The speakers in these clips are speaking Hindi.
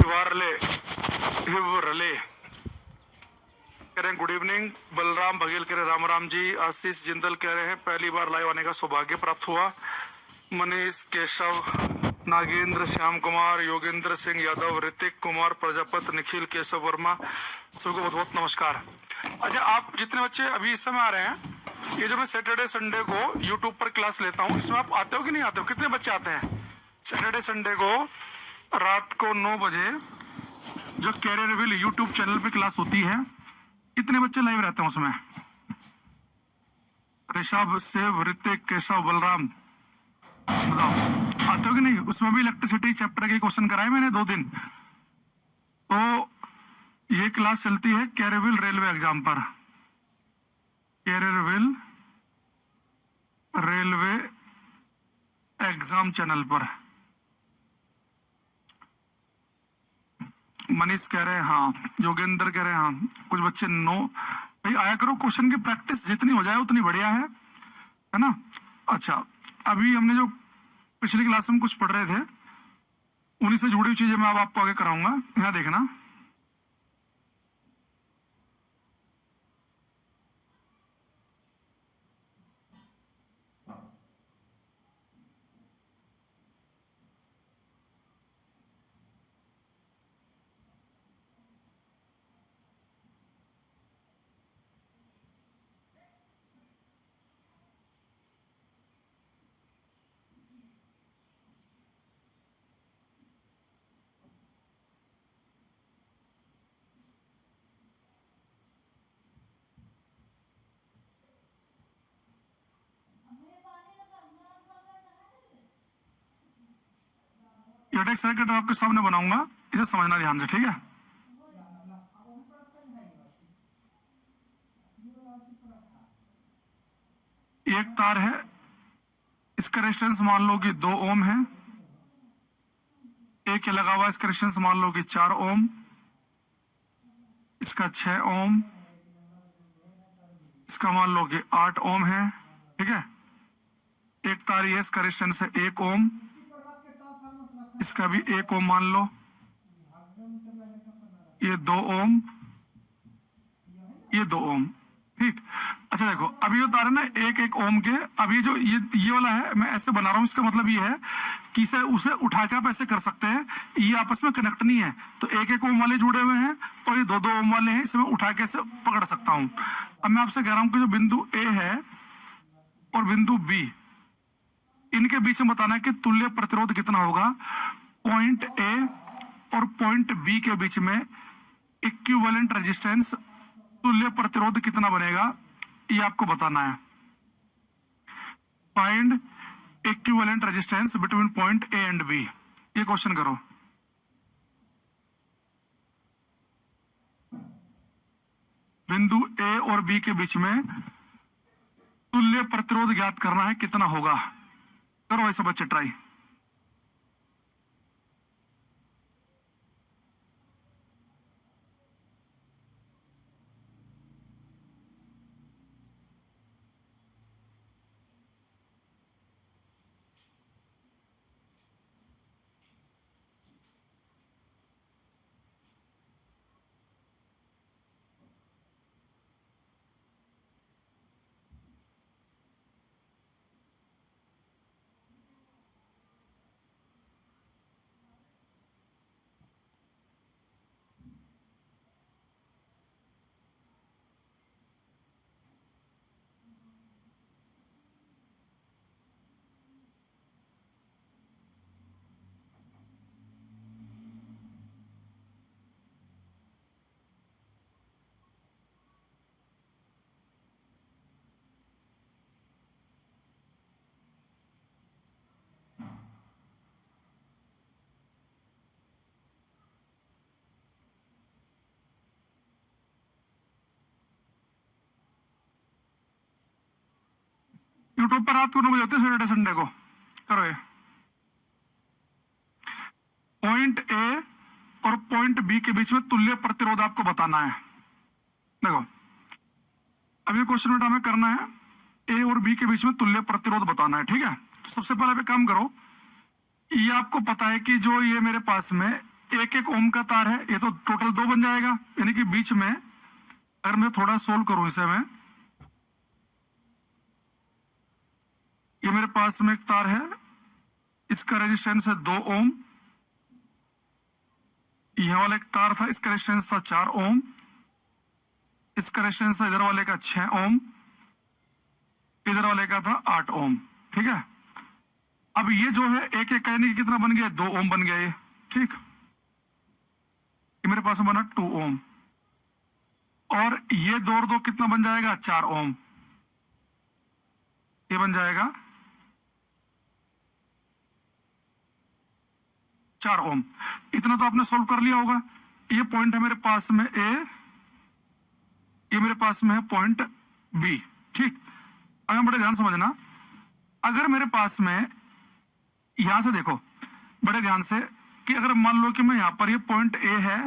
वारले हिवरले कह रहे हैं गुड इवनिंग। बलराम बघेल कह रहे राम राम जी। आशीष जिंदल कह रहे हैं पहली बार लाइव आने का सौभाग्य प्राप्त हुआ। मनीष केशव, नागेंद्र, श्याम कुमार, योगेंद्र सिंह यादव, ऋतिक कुमार प्रजापति, निखिल, केशव वर्मा, सबको बहुत बहुत नमस्कार। अच्छा, आप जितने बच्चे अभी इस समय आ रहे हैं, ये जो मैं सैटरडे संडे को यूट्यूब पर क्लास लेता हूँ, इसमें आप आते हो कि नहीं आते हो? कितने बच्चे आते हैं? सैटरडे संडे को रात को 9 बजे जो कैरियर विल यूट्यूब चैनल पे क्लास होती है, कितने बच्चे लाइव रहते हैं उसमें? ऋषभ, शिव, ऋतिक, केशव, बलराम, बताओ आते हो कि नहीं? उसमें भी इलेक्ट्रिसिटी चैप्टर के क्वेश्चन कराए मैंने 2 दिन। तो ये क्लास चलती है कैरियर रेलवे एग्जाम पर, कैरियर रेलवे एग्जाम चैनल पर। मनीष कह रहे हैं हाँ, योगेंद्र कह रहे हैं हाँ, कुछ बच्चे नो। भाई आया करो, क्वेश्चन की प्रैक्टिस जितनी हो जाए उतनी बढ़िया है ना? अच्छा, अभी हमने जो पिछली क्लास में कुछ पढ़ रहे थे, उन्हीं से जुड़ी हुई चीजें मैं अब आपको आगे कराऊंगा। यहाँ देखना, ये टेक्स्ट सर्किट आपके सामने बनाऊंगा, इसे समझना ध्यान से, ठीक है? एक तार है, इसका रेजिस्टेंस मान लो कि 2 ओम है। एक लगा हुआ, इसका रेजिस्टेंस मान लो कि 4 ओम, इसका 6 ओम, इसका मान लो कि 8 ओम है, ठीक है? एक तार ये, इसका रेजिस्टेंस है 1 ओम, इसका भी 1 ओम मान लो, ये 2 ओम, ये 2 ओम, ठीक। अच्छा देखो, अभी ये तार है ना 1-1 ओम के। अब ये जो ये वाला है, मैं ऐसे बना रहा हूँ, इसका मतलब ये है कि इसे उसे उठा के आप ऐसे कर सकते हैं, ये आपस में कनेक्ट नहीं है। तो 1-1 ओम वाले जुड़े हुए हैं और ये 2-2 ओम वाले हैं, इसे मैं उठा के ऐसे पकड़ सकता हूँ। अब मैं आपसे कह रहा हूँ कि जो बिंदु ए है और बिंदु बी, इनके बीच में बताना है कि तुल्य प्रतिरोध कितना होगा। पॉइंट ए और पॉइंट बी के बीच में इक्विवेलेंट रेजिस्टेंस, तुल्य प्रतिरोध कितना बनेगा, ये आपको बताना है। Find equivalent resistance between point A and B, ये क्वेश्चन करो। बिंदु ए और बी के बीच में तुल्य प्रतिरोध ज्ञात करना है, कितना होगा? करो ऐसे बच्चे ट्राई। यूट्यूब पर रात को 9 बजे होते हैं सैटरडे संडे को, करो ये। पॉइंट ए और पॉइंट बी के बीच में तुल्य प्रतिरोध आपको बताना है। देखो, अब ये क्वेश्चन बेटा हमें करना है, ए और बी के बीच में तुल्य प्रतिरोध बताना है, ठीक है? तो सबसे पहले पे काम करो, ये आपको पता है कि जो ये मेरे पास में एक एक ओम का तार है, ये तो टोटल 2 बन जाएगा। यानी कि बीच में अगर मैं थोड़ा सोल्व करूं इसे, मैं ये मेरे पास में एक तार है, इसका रेजिस्टेंस है 2 ओम। यह वाला एक तार था, इसका रेजिस्टेंस था 4 ओम। इसका रेजिस्टेंस था इधर वाले का 6 ओम, इधर वाले का था 8 ओम। ठीक है, अब ये जो है एक एक कहने की कितना बन गया, 2 ओम बन गया ये। ठीक, ये मेरे पास में बना 2 ओम, और ये 2 और 2 कितना बन जाएगा, 4 ओम। ये बन जाएगा 4 ओम। इतना तो आपने सोल्व कर लिया होगा। ये पॉइंट है मेरे पास में ए, ये मेरे पास में है पॉइंट बी। ठीक, अब बड़े ध्यान समझना, अगर मेरे पास में यहां से देखो बड़े ध्यान से, कि अगर मान लो कि मैं यहां पर, ये पॉइंट ए है,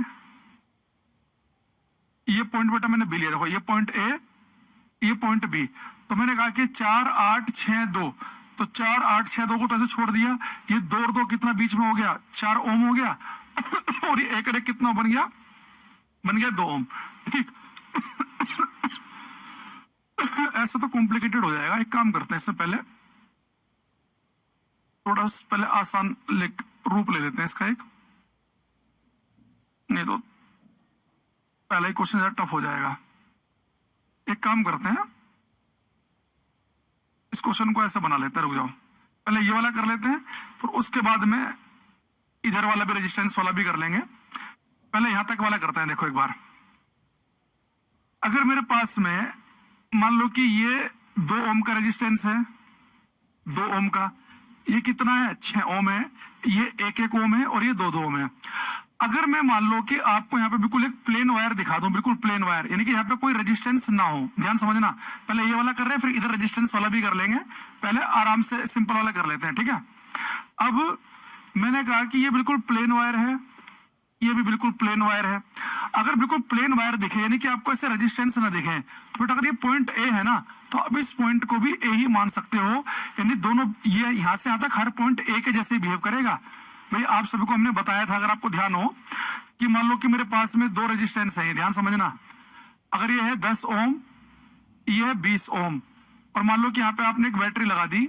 ये पॉइंट बेटा मैंने बी लिया, देखो ये पॉइंट ए, ये पॉइंट बी। तो मैंने कहा कि 4 8 6 2, तो 4 8 6 2 को तो ऐसे छोड़ दिया। ये 2 और 2 कितना बीच में हो गया, 4 ओम हो गया। और ये एक कितना बन गया, बन गया 2 ओम। ठीक, ऐसा तो कॉम्प्लिकेटेड हो जाएगा। एक काम करते हैं, इससे पहले थोड़ा पहले आसान रूप ले लेते हैं इसका एक, नहीं तो पहला ही क्वेश्चन ज्यादा टफ हो जाएगा। एक काम करते हैं, इस क्वेश्चन को ऐसे बना लेते हैं, रुक जाओ, पहले ये वाला कर लेते हैं, फिर उसके बाद में इधर वाला भी रेजिस्टेंस वाला भी कर लेंगे। पहले यहां तक वाला करते हैं। देखो एक बार, अगर मेरे पास में मान लो कि ये 2 ओम का रेजिस्टेंस है, 2 ओम का, ये कितना है, 6 ओम है, ये 1 1 ओम है, और ये 2 2 ओम है। अगर मैं मान लो कि आपको यहाँ पे बिल्कुल एक प्लेन वायर दिखा दूं, बिल्कुल प्लेन वायर, यानी कि यहाँ पे कोई रेजिस्टेंस ना हो, ध्यान समझना, पहले ये वाला कर रहे हैं, फिर इधर रेजिस्टेंस वाला भी कर लेंगे। पहले आराम से सिंपल वाला कर लेते हैं। ठीक है, अब मैंने कहा कि ये बिल्कुल प्लेन वायर है, ये भी बिल्कुल प्लेन वायर है। अगर बिल्कुल प्लेन वायर दिखे, यानी कि आपको ऐसे रेजिस्टेंस ना दिखे, तो बेटा अगर ये पॉइंट ए है ना, तो अब इस पॉइंट को भी ए ही मान सकते हो। यानी दोनों, ये यहां से यहां तक हर पॉइंट ए के जैसे बिहेव करेगा। भाई आप सभी को हमने बताया था, अगर आपको ध्यान हो, कि मान लो कि मेरे पास में 2 रेजिस्टेंस है, ध्यान समझना, अगर ये है 10 ओम, ये है 20 ओम, और मान लो कि यहाँ पे आपने एक बैटरी लगा दी,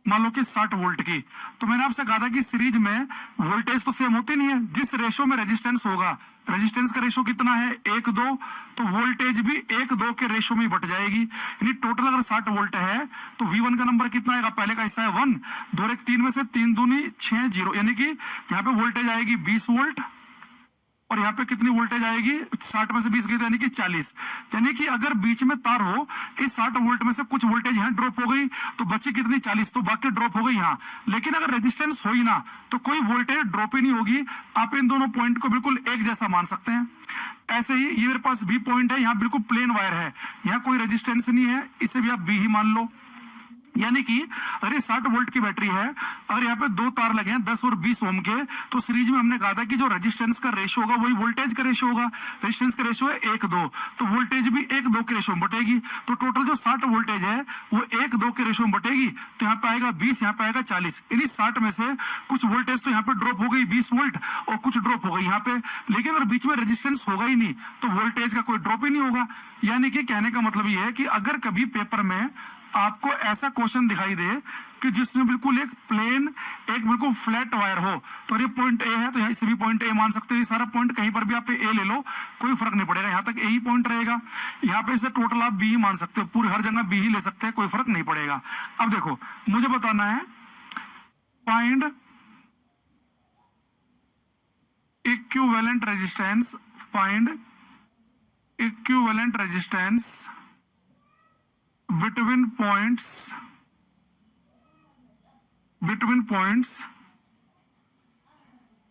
मान लो कि 60 वोल्ट की, तो मैंने आपसे कहा था कि सीरीज में वोल्टेज तो सेम होती नहीं है, जिस रेशो में रेजिस्टेंस होगा, रेजिस्टेंस का रेशो कितना है, 1 2, तो वोल्टेज भी 1 2 के रेशो में बट जाएगी। यानी टोटल अगर 60 वोल्ट है, तो V1 का नंबर कितना आएगा, पहले का हिस्सा है 1, 2 1 3 में से 3 दूनी 6 0, यानी कि यहाँ पे वोल्टेज आएगी 20 वोल्ट, और यहाँ पे कितनी वोल्टेज आएगी, 60 में से 20 गई, यानी कि 40। यानी कि अगर बीच में तार हो, इस 60 वोल्ट में से कुछ वोल्टेज यहाँ ड्रॉप हो गई, तो बची कितनी, 40, तो बाकी ड्रॉप हो गई यहाँ। लेकिन अगर रेजिस्टेंस हो ही ना, तो कोई वोल्टेज ड्रॉप ही नहीं होगी। आप इन दोनों पॉइंट को बिल्कुल एक जैसा मान सकते हैं। ऐसे ही ये मेरे पास बी पॉइंट है, यहाँ बिल्कुल प्लेन वायर है, यहाँ कोई रेजिस्टेंस नहीं है, इसे भी आप बी ही मान लो। यानी कि अगर ये 60 वोल्ट की बैटरी है, अगर यहाँ पे 2 तार लगे हैं 10 और 20 ओम के, तो सीरीज में हमने कहा था कि जो रेजिस्टेंस का रेशो होगा वही वोल्टेज का रेशो होगा। रेजिस्टेंस का रेशो है 1 2, तो वोल्टेज भी 1 2 के रेशो में बटेगी। तो टोटल जो 60 वोल्टेज है वो 1 2 के रेशो में बटेगी, तो यहाँ पे आएगा 20, यहाँ पे आएगा 40। यानी 60 में से कुछ वोल्टेज तो यहाँ पे ड्रॉप हो गई 20 वोल्ट, और कुछ ड्रॉप हो गई यहाँ पे, लेकिन अगर बीच में रेजिस्टेंस होगा ही नहीं, तो वोल्टेज का कोई ड्रॉप ही नहीं होगा। यानी कि कहने का मतलब ये है कि अगर कभी पेपर में आपको ऐसा क्वेश्चन दिखाई दे कि जिसमें बिल्कुल एक प्लेन, एक बिल्कुल फ्लैट वायर हो, तो ये पॉइंट ए है, तो यहाँ इसे भी पॉइंट ए मान सकते हो। ये सारा पॉइंट कहीं पर भी आप ए ले लो, कोई फर्क नहीं पड़ेगा, यहाँ तक ए ही पॉइंट रहेगा। यहाँ पे इसे टोटल आप बी ही मान सकते हो, पूरी हर जगह बी ही ले सकते हैं, कोई फर्क नहीं पड़ेगा। अब देखो, मुझे बताना है find equivalent resistance, find equivalent resistance between points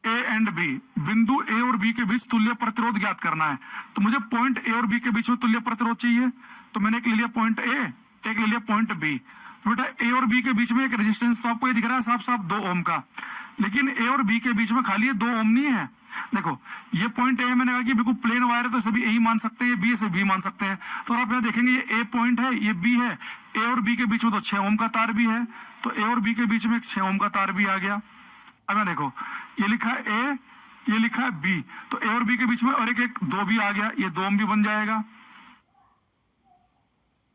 A and B, बिंदु A और B के बीच तुल्य प्रतिरोध ज्ञात करना है। तो मुझे पॉइंट A और B के बीच में तुल्य प्रतिरोध चाहिए, तो मैंने एक ले लिया पॉइंट A, एक ले लिया पॉइंट B। बेटा A और B के बीच में एक रेजिस्टेंस तो आपको ये दिख रहा है साफ साफ 2 ओम का, लेकिन A और B के बीच में खाली 2 ओम नहीं है। देखो ये पॉइंट ए, मैंने कहा कि बिल्कुल प्लेन वायर है, तो सभी ए ही मान सकते हैं, बी से बी मान सकते हैं। तो आप यहाँ देखेंगे ये ए पॉइंट है, ये बी है, ए और बी के बीच में तो 6 ओम का तार भी है, तो ए और बी के बीच में एक 6 ओम का तार भी आ गया। अब यहाँ देखो, ये लिखा है ए, ये लिखा है बी, तो ए और बी के बीच में और एक एक 2 भी आ गया, ये 2 ओम भी बन जाएगा।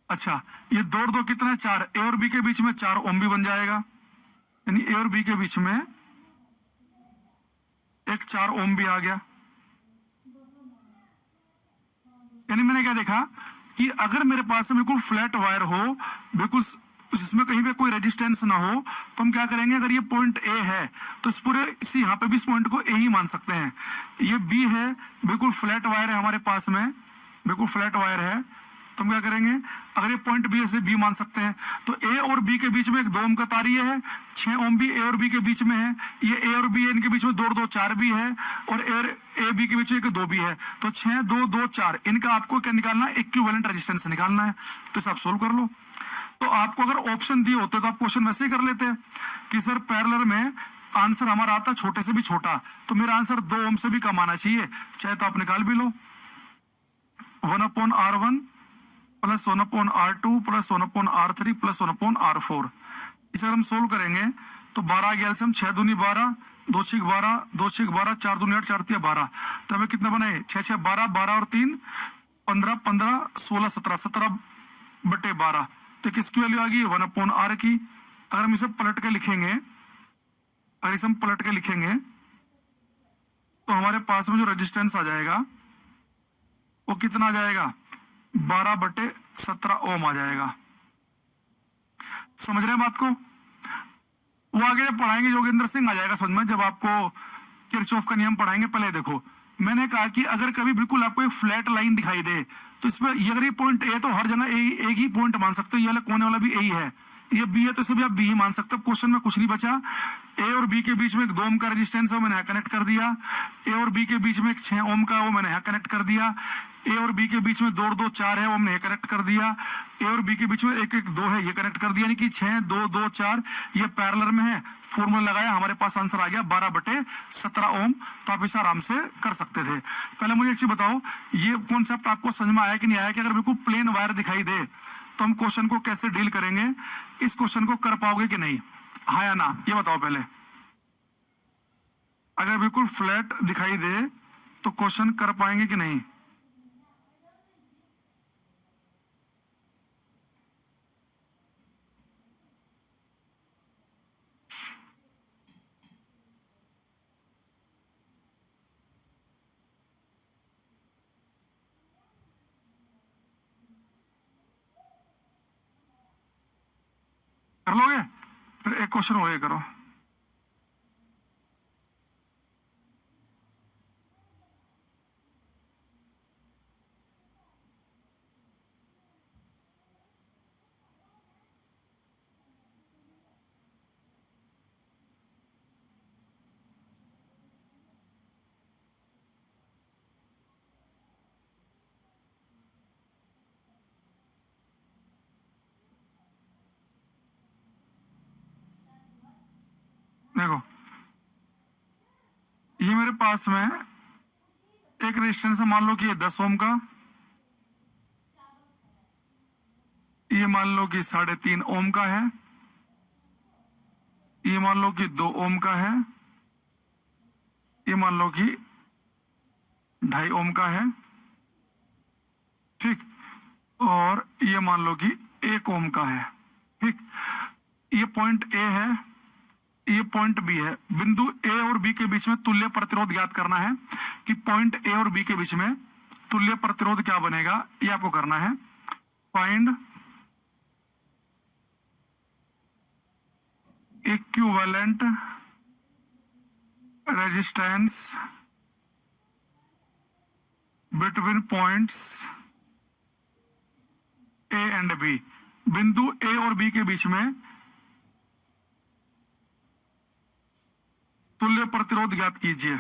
अच्छा, ये 2 और 2 कितना है 4, ए और बी के बीच में 4 ओम भी बन जाएगा, यानी ए और बी के बीच में एक 4 ओम भी आ गया। यानी मैंने क्या देखा कि अगर मेरे पास में बिल्कुल फ्लैट वायर हो, बिल्कुल जिसमें कहीं पे कोई रेजिस्टेंस ना हो, तो हम क्या करेंगे, अगर ये पॉइंट ए है तो इस पूरे इसी यहाँ पे भी इस पॉइंट को ए ही मान सकते हैं। ये बी है, बिल्कुल फ्लैट वायर है हमारे पास में, बिल्कुल फ्लैट वायर है, तो हम क्या करेंगे, अगर ये पॉइंट बी से बी मान सकते हैं, तो ए और बी के बीच में एक 2 ओम का तार ये है, 6 ओम भी ए और बी के बीच में है, ये ए और बी इनके बीच में 2 और 2 4 भी है, और ए बी के बीच में एक 2 भी है, तो 6 2 2 4, इनका आपको क्या निकालना है, इक्विवेलेंट रेजिस्टेंस निकालना है। तो इसे आप सोल्व कर लो। तो आपको अगर ऑप्शन दिए होते तो आप क्वेश्चन वैसे ही कर लेते कि सर पैरेलल में आंसर हमारा आता छोटे से भी छोटा, तो मेरा आंसर 2 ओम से भी कम आना चाहिए, चाहे तो आप निकाल भी लो, 1/R1 plus 1/R2 plus 1/R3 plus 1/R4। इसे अगर हम सोल्व करेंगे तो 12 गया हम 6 दूनी 12, 2 6 12, 2 6 12, 4 दूनी 8, 4 3 12, तो हमें कितना बनाए 6 6 12, 12 और 3 15, 15 16 17, 17/12, तो किसकी वैल्यू आ गई 1/R की। अगर हम इसे पलट के लिखेंगे, अगर इसे हम पलट के लिखेंगे तो हमारे पास में जो रेजिस्टेंस आ जाएगा वो कितना आ जाएगा, 12/17 ओम आ जाएगा। समझ रहे हैं बात को? वो आगे जब पढ़ाएंगे जोगिंदर सिंह आ जाएगा समझ में, जब आपको किरचॉफ का नियम पढ़ाएंगे। पहले देखो, मैंने कहा कि अगर कभी बिल्कुल आपको एक फ्लैट लाइन दिखाई दे तो इसमें ये अगर ये पॉइंट ए तो हर जगह एक ही पॉइंट मान सकते हो, ये वाला कोने वाला भी ए ही है, ये बी है तो इसे भी आप बी ही मान सकते हो। क्वेश्चन में कुछ नहीं बचा, ए और बी के बीच में एक 2 ओम का रेजिस्टेंस है वो मैंने यहाँ कनेक्ट कर दिया, ए और बी के बीच में एक 6 ओम का वो मैंने यहाँ कनेक्ट कर दिया, ए और बी के बीच में 2 और 2 4 है वो हमने कनेक्ट कर दिया, ए और बी के बीच में 1 1 2 है ये कनेक्ट कर दिया, यानी कि 6 2 2 4 ये पैरेलल में है। फॉर्मूला लगाया, हमारे पास आंसर आ गया 12/17 ओम। तो आप इसे आराम से कर सकते थे। पहले मुझे एक चीज बताओ, ये कॉन्सेप्ट आपको समझ में आया कि नहीं आया, कि अगर बिल्कुल प्लेन वायर दिखाई दे तो हम क्वेश्चन को कैसे डील करेंगे, इस क्वेश्चन को कर पाओगे कि नहीं, हाँ या ना, ये बताओ पहले। अगर बिल्कुल फ्लैट दिखाई दे तो क्वेश्चन कर पाएंगे कि नहीं? कर लोगे? फिर एक क्वेश्चन और ये करो। देखो, ये मेरे पास में एक रेजिस्टेंस है, मान लो कि ये 10 ओम का, ये मान लो कि 3.5 ओम का है, ये मान लो कि 2 ओम का है, ये मान लो कि 2.5 ओम का है, ठीक, और ये मान लो कि 1 ओम का है, ठीक। ये पॉइंट ए है, ये पॉइंट बी है। बिंदु ए और बी के बीच में तुल्य प्रतिरोध ज्ञात करना है, कि पॉइंट ए और बी के बीच में तुल्य प्रतिरोध क्या बनेगा, ये आपको करना है। Find equivalent resistance between points A and B. बिंदु ए और बी के बीच में तुल्य प्रतिरोध ज्ञात कीजिए।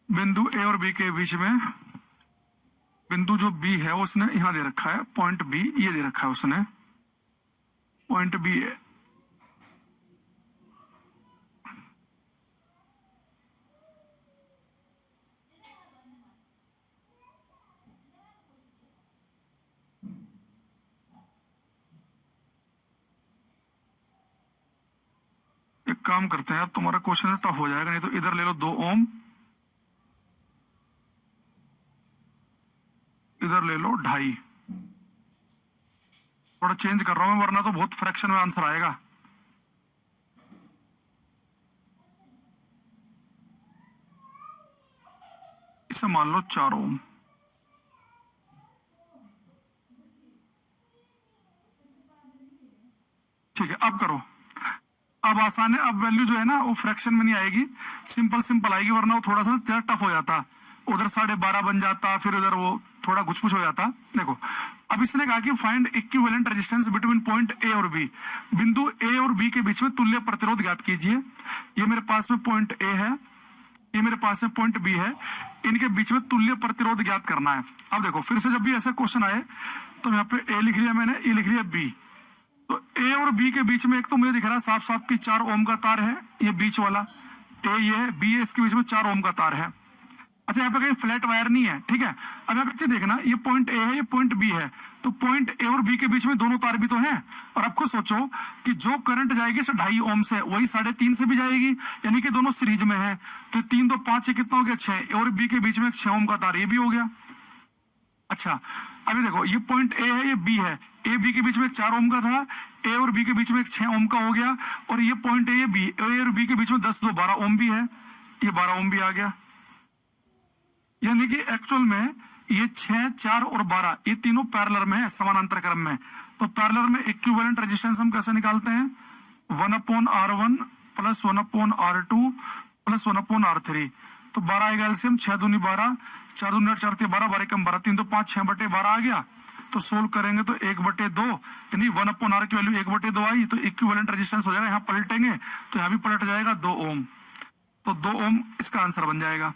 बिंदु ए और बी के बीच में, बिंदु जो बी है उसने यहां दे रखा है, पॉइंट बी ये दे रखा है उसने, पॉइंट बी है, काम करते हैं यार, तुम्हारा क्वेश्चन टफ हो जाएगा, नहीं तो इधर ले लो 2 ओम, इधर ले लो 2.5। थोड़ा चेंज कर रहा हूं वरना तो बहुत फ्रैक्शन में आंसर आएगा। इसे मान लो 4 ओम। ठीक है, अब करो। अब आसान है, अब वैल्यू जो है ना वो फ्रैक्शन में नहीं आएगी, सिंपल सिंपल आएगी, वरना वो थोड़ा सा टफ हो जाता, उधर 12.5 बन जाता, फिर उधर वो थोड़ा घुसपुस हो जाता। देखो, अब इसने कहा कि find equivalent resistance between point ए और बी, बिंदु ए और बी के बीच में तुल्य प्रतिरोध ज्ञात कीजिए। ये मेरे पास में पॉइंट ए है, ये मेरे पास में पॉइंट बी है, इनके बीच में तुल्य प्रतिरोध ज्ञात करना है। अब देखो, फिर से जब भी ऐसा क्वेश्चन आए तो यहाँ पे ए लिख लिया मैंने, ये लिख लिया बी, तो ए और बी के बीच में एक तो मुझे दिख रहा है साफ साफ कि 4 ओम का तार है, ये बीच वाला ए ये है, बी है, इसके बीच में 4 ओम का तार है। अच्छा, यहाँ पे कहीं फ्लैट वायर नहीं है, ठीक है। अब यहाँ पे देखना, ये पॉइंट ए है, ये पॉइंट बी है, तो पॉइंट ए और बी के बीच में दोनों तार भी तो हैं। और आपको सोचो कि जो करंट जाएगी 2.5 ओम से, वही 3.5 से भी जाएगी, यानी कि दोनों सीरीज में है, तो 3 तो 5 कितना हो गया 6, ए और बी के बीच में 6 ओम का तार ये भी हो गया। अच्छा, अभी देखो, ये पॉइंट ए है, ये बी है, ए बी के बीच में 4 ओम का था, ए और बी के बीच में 6 ओम का हो गया, और ये पॉइंट ए बी, ए और बी के बीच में 10 2 12 ओम भी है, ये 12 ओम भी आ गया। यानी कि एक्चुअल में ये 6 4 और 12 ये तीनों पैरेलल में है, समानांतर क्रम में। तो पैरेलल में इक्विवेलेंट रेजिस्टेंस हम कैसे निकालते हैं, 1/R1 plus 1/R2 plus 1/R3। तो 12 आएगा एलसीएम, 6 दूनी 12, 4 दूनी 8, 4 12, 12 कम 12, 3 तो 5, 6/12 आ गया। तो सोल्व करेंगे तो 1/2, यानी 1/R की वैल्यू 1/2 आई, तो इक्विवेलेंट रेजिस्टेंस हो जाएगा। यहाँ पलटेंगे तो यहाँ भी पलट जाएगा 2 ओम, तो 2 ओम इसका आंसर बन जाएगा।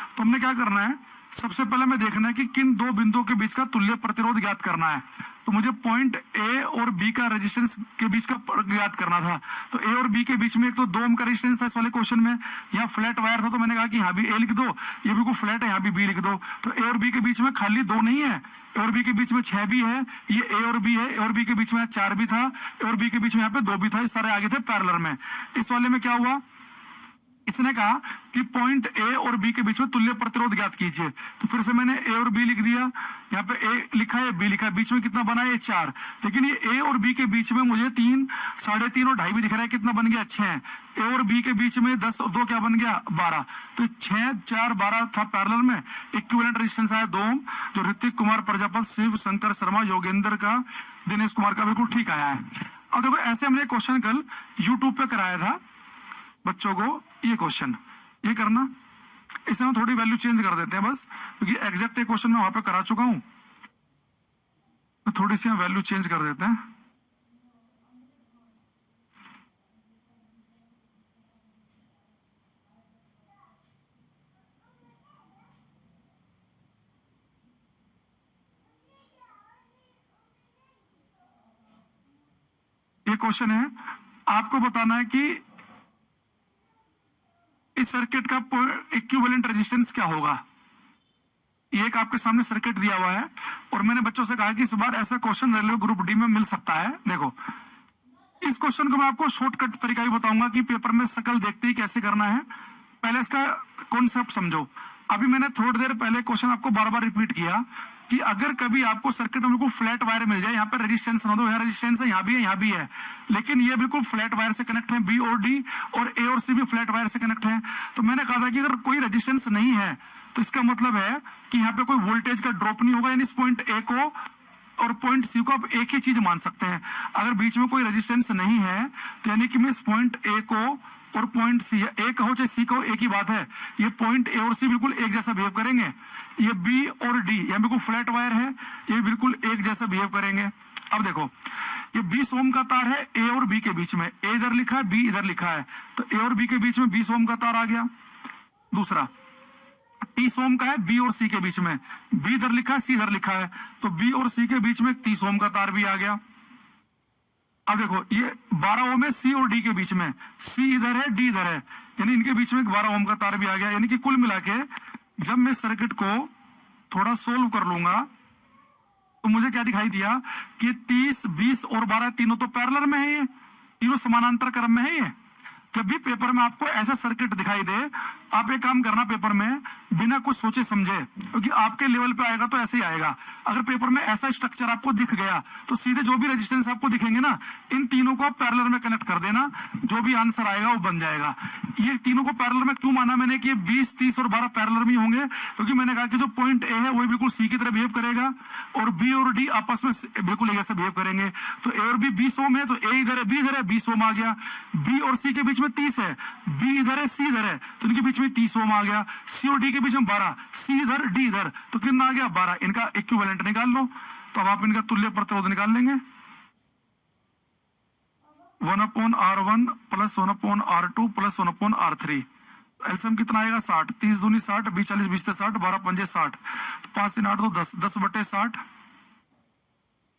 तो हमने क्या करना है, सबसे पहले हमें देखना है कि किन दो बिंदुओं के बीच का तुल्य प्रतिरोध ज्ञात करना है। तो मुझे पॉइंट ए और बी का रेजिस्टेंस के बीच का ज्ञात करना था। तो ए और बी के बीच में एक तो 2 ओम का रेजिस्टेंस था इस वाले क्वेश्चन में, यहाँ फ्लैट वायर था, तो मैंने कहा कि यहाँ भी ए लिख दो, ये बिल्कुल फ्लैट है, यहाँ भी बी लिख दो। तो ए और बी के बीच में खाली 2 नहीं है, ए और बी के बीच में 6 भी है, ये ए और बी है, ए और बी के बीच में 4 भी था, ए और बी के बीच में यहाँ पे 2 भी था, ये सारे आगे थे पैरेलल में। इस वाले में क्या हुआ, इसने कहा कि पॉइंट ए और बी के बीच में तुल्य प्रतिरोध ज्ञात कीजिए। तो फिर से मैंने ए और बी लिख दिया, यहाँ पे ए लिखा है, बी लिखा है, बीच में कितना बना है 4, लेकिन ये ए और बी के बीच में मुझे 3 3.5 और 2.5 भी दिख रहा है, कितना बन गया 6। ए और बी के बीच में 10 और 2 क्या बन गया 12, तो 6 4 12 था पैरेलल में। इक्विवेलेंट रेजिस्टेंस आया 2 ओम, जो ऋतिक कुमार प्रजापत, शिव शंकर शर्मा, योगेंद्र का, दिनेश कुमार का बिल्कुल ठीक आया है। अब देखो, ऐसे हमने क्वेश्चन कल यूट्यूब पे कराया था बच्चों को, ये क्वेश्चन ये करना, इसे हम थोड़ी वैल्यू चेंज कर देते हैं बस, क्योंकि एग्जैक्ट क्वेश्चन मैं वहां पे करा चुका हूं, तो थोड़ी सी हम वैल्यू चेंज कर देते हैं। ये क्वेश्चन है, आपको बताना है कि इस सर्किट का इक्विवेलेंट रेजिस्टेंस क्या होगा। ये एक आपके सामने सर्किट दिया हुआ है, और मैंने बच्चों से कहा कि इस बार ऐसा क्वेश्चन रेलवे ग्रुप डी में मिल सकता है। देखो, इस क्वेश्चन को मैं आपको शॉर्टकट तरीका भी बताऊंगा कि पेपर में शकल देखते ही कैसे करना है, पहले इसका कॉन्सेप्ट समझो। अभी मैंने थोड़ी देर पहले क्वेश्चन आपको बार बार रिपीट किया कि अगर कभी आपको सर्किट में बिल्कुल फ्लैट वायर मिल जाए, यहाँ पे रेजिस्टेंस ना दो, यहाँ रेजिस्टेंस है, यहाँ भी है, यहाँ भी है, लेकिन ये बिल्कुल फ्लैट वायर से कनेक्ट है, बी और डी, और ए और सी भी फ्लैट वायर से कनेक्ट है। तो मैंने कहा था कि अगर कोई रेजिस्टेंस नहीं है तो इसका मतलब है कि यहाँ पे कोई वोल्टेज का ड्रॉप नहीं होगा, यानी इस पॉइंट ए को और पॉइंट सी को आप एक ही चीज मान सकते हैं। अगर बीच में कोई रेजिस्टेंस नहीं है तो यानी कि मैं इस पॉइंट ए को और पॉइंट सी, ए कहो चाहे सी कहो एक ही बात है, ये पॉइंट ए और सी बिल्कुल एक जैसा बिहेव करेंगे। ये बी और डी यहाँ बिल्कुल फ्लैट वायर है, ये बिल्कुल एक जैसा बिहेव करेंगे। अब देखो, ये 20 ओम का तार है ए और बी के बीच में, ए इधर लिखा है, बी इधर लिखा है, तो ए और बी के बीच में 20 ओम का तार आ गया। दूसरा 30 ओम का है बी और सी के बीच में, बी इधर लिखा है, सी इधर लिखा है, तो बी और सी के बीच में 30 ओम का तार भी आ गया। अब देखो, ये 12 ओम है सी और डी के बीच में, सी इधर है, डी इधर है, यानी इनके बीच में 12 ओम का तार भी आ गया। यानी कि कुल मिला के जब मैं सर्किट को थोड़ा सोल्व कर लूंगा तो मुझे क्या दिखाई दिया कि 30 20 और 12 तीनों तो पैरेलल में है, ये तीनों समानांतर क्रम में है ये। जब भी पेपर में आपको ऐसा सर्किट दिखाई दे, आप एक काम करना पेपर में बिना कुछ सोचे समझे, क्योंकि आपके लेवल पे आएगा तो ऐसे ही आएगा। अगर पेपर में ऐसा स्ट्रक्चर आपको दिख गया तो सीधे जो भी रेजिस्टेंस आपको दिखेंगे ना, इन तीनों को आप पैरेलल में कनेक्ट कर देना, जो भी आंसर आएगा वो बन जाएगा। ये तीनों को पैरेलल में क्यों माना मैंने कि 20, 30 और 12 पैरेलल में होंगे, क्योंकि मैंने कहा कि जो पॉइंट ए है वो बिल्कुल सी की तरह बिहेव करेगा और बी और डी आपस में बिल्कुल जैसे बिहेव करेंगे। तो ए और बी 20 ओम है, तो ए इधर है बी इधर है, 20 ओम आ गया। बी और सी के बीच में 30 है, बी इधर है सी इधर है, तो इनके बीच में 30 ओम आ गया। सी और डी के बीच में 12, सी इधर डी इधर, तो कितना आ गया 12। इनका इक्विवेलेंट निकाल लो, तो अब आप इनका तुल्य प्रतिरोध निकाल लेंगे। 1/R1 plus 1/R2 plus 1/R3। LCM कितना आएगा 60, 30 दूनी 60, 20 40 20 60, 12 पंजे 60, 5 से 8 तो 10, 10/60।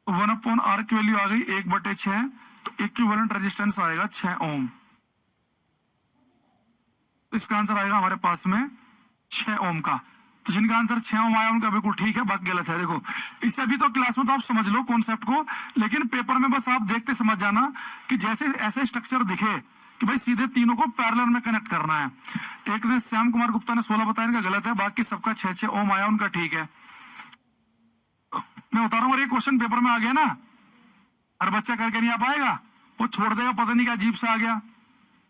1/R की वैल्यू आ गई 1/6, तो इक्विवेलेंट रेजिस्टेंस आएगा 6 ओम। इसका आंसर आएगा हमारे पास में 6 ओम का। तो जिनका आंसर 6 ओम आया उनका बिल्कुल ठीक है, बाकी गलत है। देखो इसे अभी तो क्लास में तो आप समझ लो कॉन्सेप्ट को, लेकिन पेपर में बस आप देखते समझ जाना कि जैसे ऐसे स्ट्रक्चर दिखे कि भाई सीधे तीनों को पैरेलल में कनेक्ट करना है। एक ने श्याम कुमार गुप्ता ने 16 बताया, इनका गलत है, बाकी सबका 6 ओम आया उनका ठीक है। मैं बता रहा हूँ, अगर ये क्वेश्चन पेपर में आ गया ना, हर बच्चा करके नहीं आ पाएगा, वो छोड़ देगा, पता नहीं क्या अजीब सा आ गया।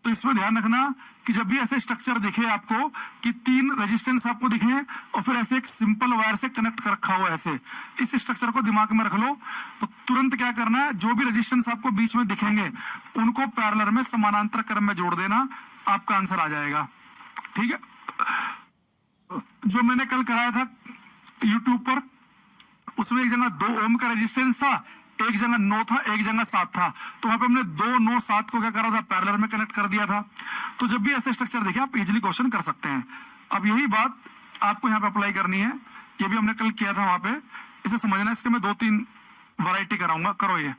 तो इसमें ध्यान रखना कि जब भी ऐसे स्ट्रक्चर दिखे आपको कि 3 रेजिस्टेंस आपको दिखे और फिर ऐसे एक सिंपल वायर से कनेक्ट कर रखा हो, ऐसे इस स्ट्रक्चर को दिमाग में रख लो। तो तुरंत क्या करना है, जो भी रेजिस्टेंस आपको बीच में दिखेंगे उनको पैरेलल में समानांतर क्रम में जोड़ देना, आपका आंसर आ जाएगा। ठीक है, जो मैंने कल कराया था यूट्यूब पर, उसमें एक जगह 2 ओम का रेजिस्टेंस था, एक जगह 9 था, एक जगह 7 था, तो वहां पे हमने 2, 9, 7 को क्या करा था, पैरेलल में कनेक्ट कर दिया था। तो जब भी ऐसे स्ट्रक्चर देखे आप इजीली क्वेश्चन कर सकते हैं। अब यही बात आपको यहाँ पे अप्लाई करनी है, ये भी हमने कल किया था वहां पे, इसे समझना। इसके मैं 2-3 वैरायटी कराऊंगा, करो ये।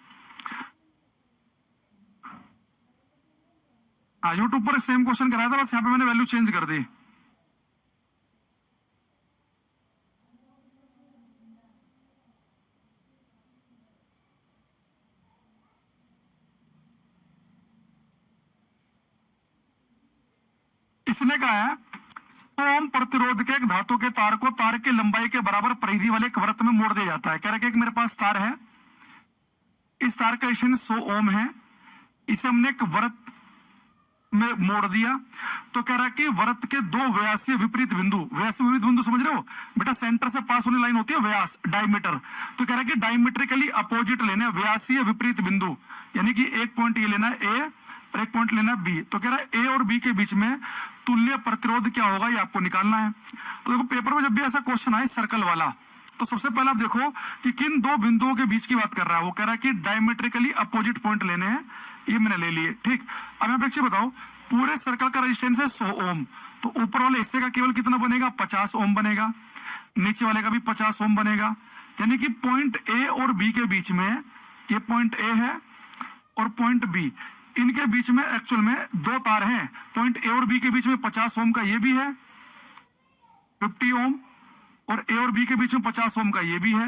हाँ, यूट्यूब पर सेम क्वेश्चन कराया था, बस यहाँ पे मैंने वैल्यू चेंज कर दी। इसने कहा है ओम प्रतिरोध के एक धातु के तार को तार की लंबाई के बराबर परिधि वाले एक वृत्त में मोड़ दिया जाता है। कह रहा है कि मेरे पास तार है, इस तार का रेजिस्टेंस 100 ओम है, इसे हमने एक वृत्त में मोड़ दिया। तो कह रहा है कि वृत्त के 2 व्यासीय विपरीत बिंदु, व्यासीय विपरीत बिंदु समझ रहे हो बेटा, सेंटर से पास होने लाइन होती है व्यास, डायमीटर। तो कह रहा है कि डायमीट्रिकली अपोजिट लेना है व्यासीय विपरीत बिंदु, यानी कि एक पॉइंट ये लेना है ए और एक पॉइंट लेना है बी। तो कह रहा है ए और बी के बीच में तुल्य प्रतिरोध क्या होगा, ये आपको निकालना है। तो देखो पेपर में जब भी ऐसा क्वेश्चन आए सर्कल वाला, तो सबसे पहले आप देखो कि किन 2 बिंदुओं के बीच की बात कर रहा है। वो कह रहा है कि डायमेट्रिकली अपोजिट पॉइंट लेने हैं, ये मैंने ले लिए। ठीक, अब मैं एक चीज बताओ, पूरे सर्कल का रेजिस्टेंस है 100 ओम, तो ऊपर वाले हिस्से का केवल कितना बनेगा, 50 ओम बनेगा, नीचे वाले का भी 50 ओम बनेगा। यानी कि पॉइंट ए और बी के बीच में, ये पॉइंट ए है और पॉइंट बी, इनके बीच में एक्चुअल में 2 तार हैं। पॉइंट ए और बी के बीच में 50 ओम का ये भी है 50 ओम, और ए और बी के बीच में 50 ओम का ये भी है।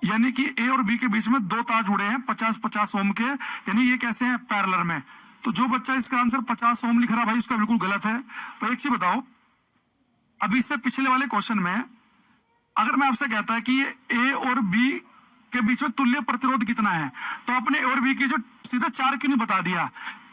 यानी कि ए और बी के बीच में 2 तार जुड़े हैं 50-50 ओम के, यानी ये कैसे हैं, पैरेलल में। तो जो बच्चा इसका आंसर 50 ओम लिख रहा भाई, उसका बिल्कुल गलत है। तो एक चीज बताओ, अभी इससे पिछले वाले क्वेश्चन में अगर मैं आपसे कहता है कि ये ए और बी के बीच में तुल्य प्रतिरोध कितना है, तो आपने ए और बी की जो सीधा 4 क्यों नहीं बता दिया,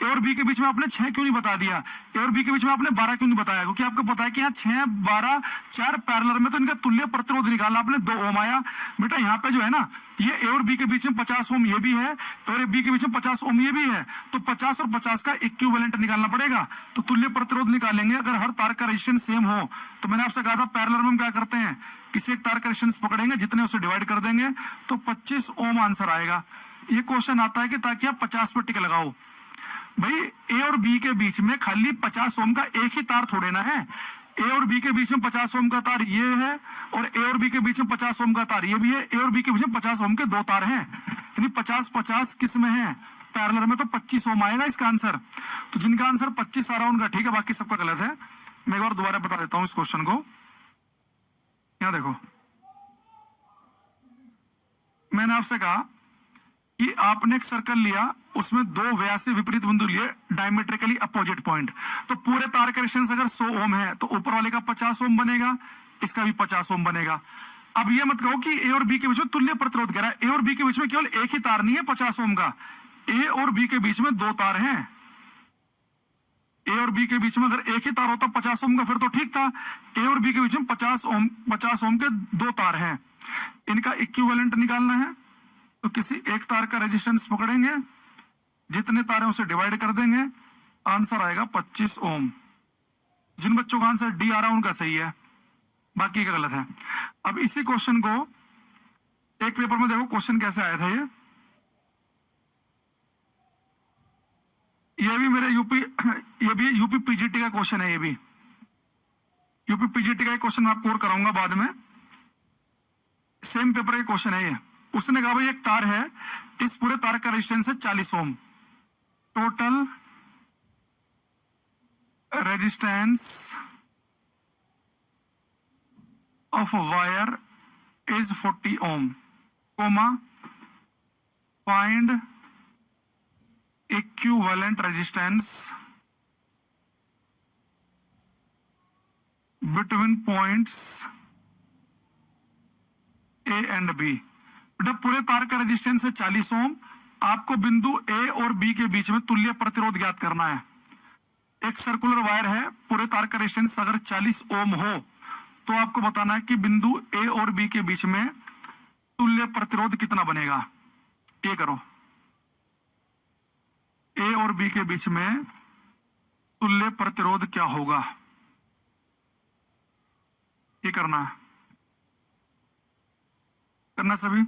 ए और बी के बीच में आपने 6 क्यों नहीं बता दिया, ए और बी के बीच में आपने 12 क्यों नहीं बताया, क्योंकि आपको पता है कि यहाँ 6, 12, 4 पैरेलल में, तो इनका तुल्य प्रतिरोध निकाला आपने 2 ओम आया। बेटा यहाँ पे जो है ना, ये ए और बी के बीच में 50 ओम ये भी है, और बी के बीच में 50 ओम ये भी है, तो 50 और 50 का इक्विवेलेंट निकालना पड़ेगा। तो तुल्य प्रतिरोध निकालेंगे, अगर हर तार का रेजिस्टेंस सेम हो, तो मैंने आपसे कहा था पैरेलल में हम क्या करते हैं, किसी एक तार का रेजिस्टेंस पकड़ेंगे, जितने उसे डिवाइड कर देंगे, तो 25 ओम आंसर आएगा। ये क्वेश्चन आता है कि ताकि आप 50 पर टिक लगाओ। भाई ए और बी के बीच में खाली 50 ओम का एक ही तार थोड़े ना है, ए और बी के बीच में 50 ओम का तार ये है, और ए और बी के बीच में 50 ओम का तार ये भी है, ए और बी के बीच में 50 ओम के 2 तार हैं, यानी 50-50 किस में है, पैरेलल में, तो 25 ओम आएगा इसका आंसर। तो जिनका आंसर 25 आ रहा है उनका ठीक है, बाकी सबका गलत है। मैं एक बार दोबारा बता देता हूं इस क्वेश्चन को। यहां देखो, मैंने आपसे कहा कि आपने एक सर्कल लिया उसमें दो व्यासी विपरीत बिंदु लिए डायमेट्रिकली अपोजिट पॉइंट। तो पूरे तार का रेजिस्टेंस अगर 100 ओम है तो ऊपर वाले का 50 ओम बनेगा, इसका भी 50 ओम बनेगा। अब ये मत कहो कि ए और बी के बीच में तुल्य प्रतिरोध कह रहा है। ए और बी के बीच में केवल एक ही तार नहीं है 50 ओम का, ए और बी के बीच में दो तार हैं। ए और बी के बीच में अगर एक ही तार होता 50 ओम का फिर तो ठीक था। ए और बी के बीच में 50 ओम के दो तार हैं, इनका इक्विवेलेंट निकालना है। तो किसी एक तार का रेजिस्टेंस पकड़ेंगे, जितने तार हैं उसे डिवाइड कर देंगे, आंसर आएगा 25 ओम। जिन बच्चों का आंसर डी आ रहा है उनका सही है, बाकी का गलत है। अब इसी क्वेश्चन को एक पेपर में देखो क्वेश्चन कैसे आया था। ये भी मेरे ये भी यूपी पीजीटी का क्वेश्चन है। ये भी यूपी पीजीटी का क्वेश्चन मैं आपको और कराऊंगा बाद में, सेम पेपर का क्वेश्चन है ये। उसने कहा भाई एक तार है, इस पूरे तार का रेजिस्टेंस है 40 ohm, total resistance of wire is 40 ohm, comma find equivalent resistance between points A and B. बेटा पूरे तार का रेजिस्टेंस है 40 ओम, आपको बिंदु ए और बी के बीच में तुल्य प्रतिरोध ज्ञात करना है। एक सर्कुलर वायर है, पूरे तार का रेजिस्टेंस अगर 40 ओम हो तो आपको बताना है कि बिंदु ए और बी के बीच में तुल्य प्रतिरोध कितना बनेगा। ये करो, ए और बी के बीच में तुल्य प्रतिरोध क्या होगा, ये करना सभी।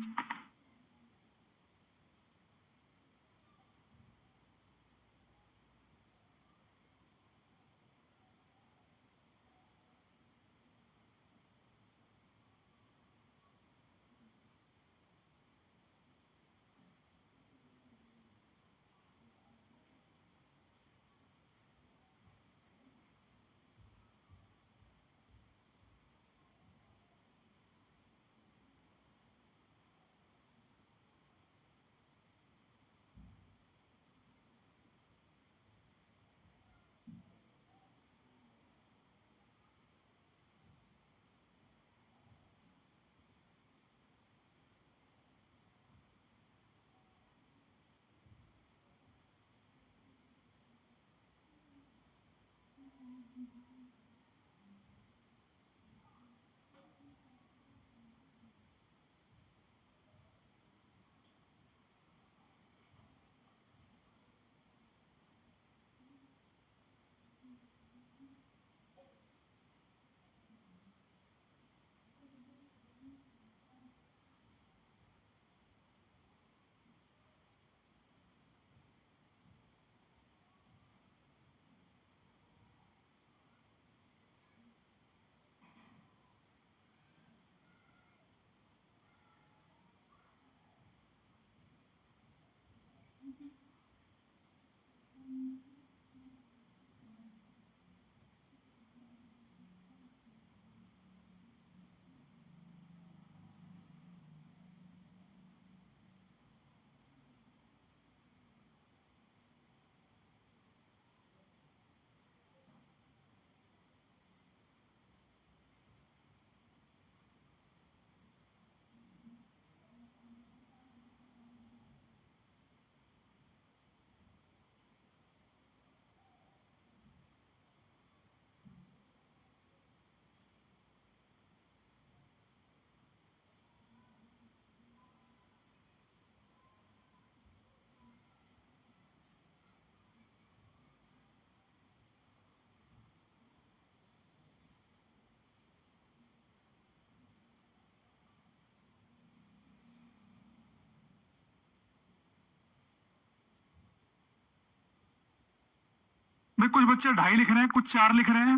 भाई कुछ बच्चे 2.5 लिख रहे हैं, कुछ 4 लिख रहे हैं।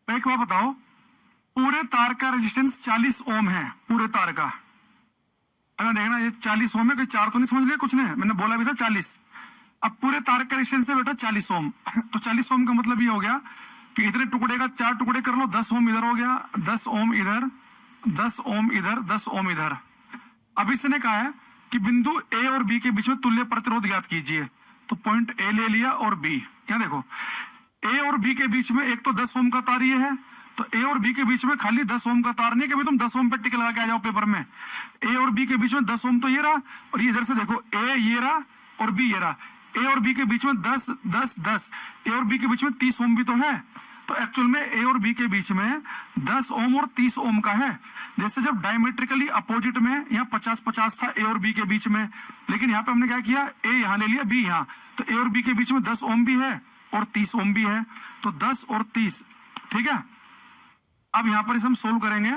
तो एक बात बताओ, पूरे तार का रेजिस्टेंस 40 ओम है, पूरे तार का। अगर देखना ये 40 ओम है, कोई 4 तो नहीं समझ लिया कुछ ने, मैंने बोला भी था 40। अब पूरे तार का रेजिस्टेंस है बेटा 40 ओम। तो 40 ओम का मतलब ये हो गया कि इतने टुकड़े का 4 टुकड़े कर लो, 10 ओम इधर हो गया, 10 ओम इधर, 10 ओम इधर, 10 ओम इधर। अब इसने कहा है कि बिंदु ए और बी के बीच में तुल्य प्रतिरोध ज्ञात कीजिए। तो पॉइंट ए ले लिया और बी, क्या देखो ए और बी के बीच में एक तो 10 ओम का तार ये है, तो ए और बी के बीच में खाली 10 ओम का तार नहीं, कभी तुम 10 ओम पे टिक लगा के आ जाओ पेपर में। ए और बी के बीच में 10 ओम तो ये रहा, और ये इधर से देखो ए ये रहा और बी ये रहा, ए और बी के बीच में 10 10 10, ए और बी के बीच में 30 ओम भी तो है। तो एक्चुअल में ए और बी के बीच में 10 ओम और 30 ओम का है। जैसे जब डायमेट्रिकली अपोजिट में यहाँ 50-50 था ए और बी के बीच में, लेकिन यहाँ पे हमने क्या किया, ए यहाँ ले लिया बी यहाँ, तो ए और बी के बीच में 10 ओम भी है और 30 ओम भी है, तो 10 और 30, ठीक है। अब यहाँ पर इसे हम सोल्व करेंगे,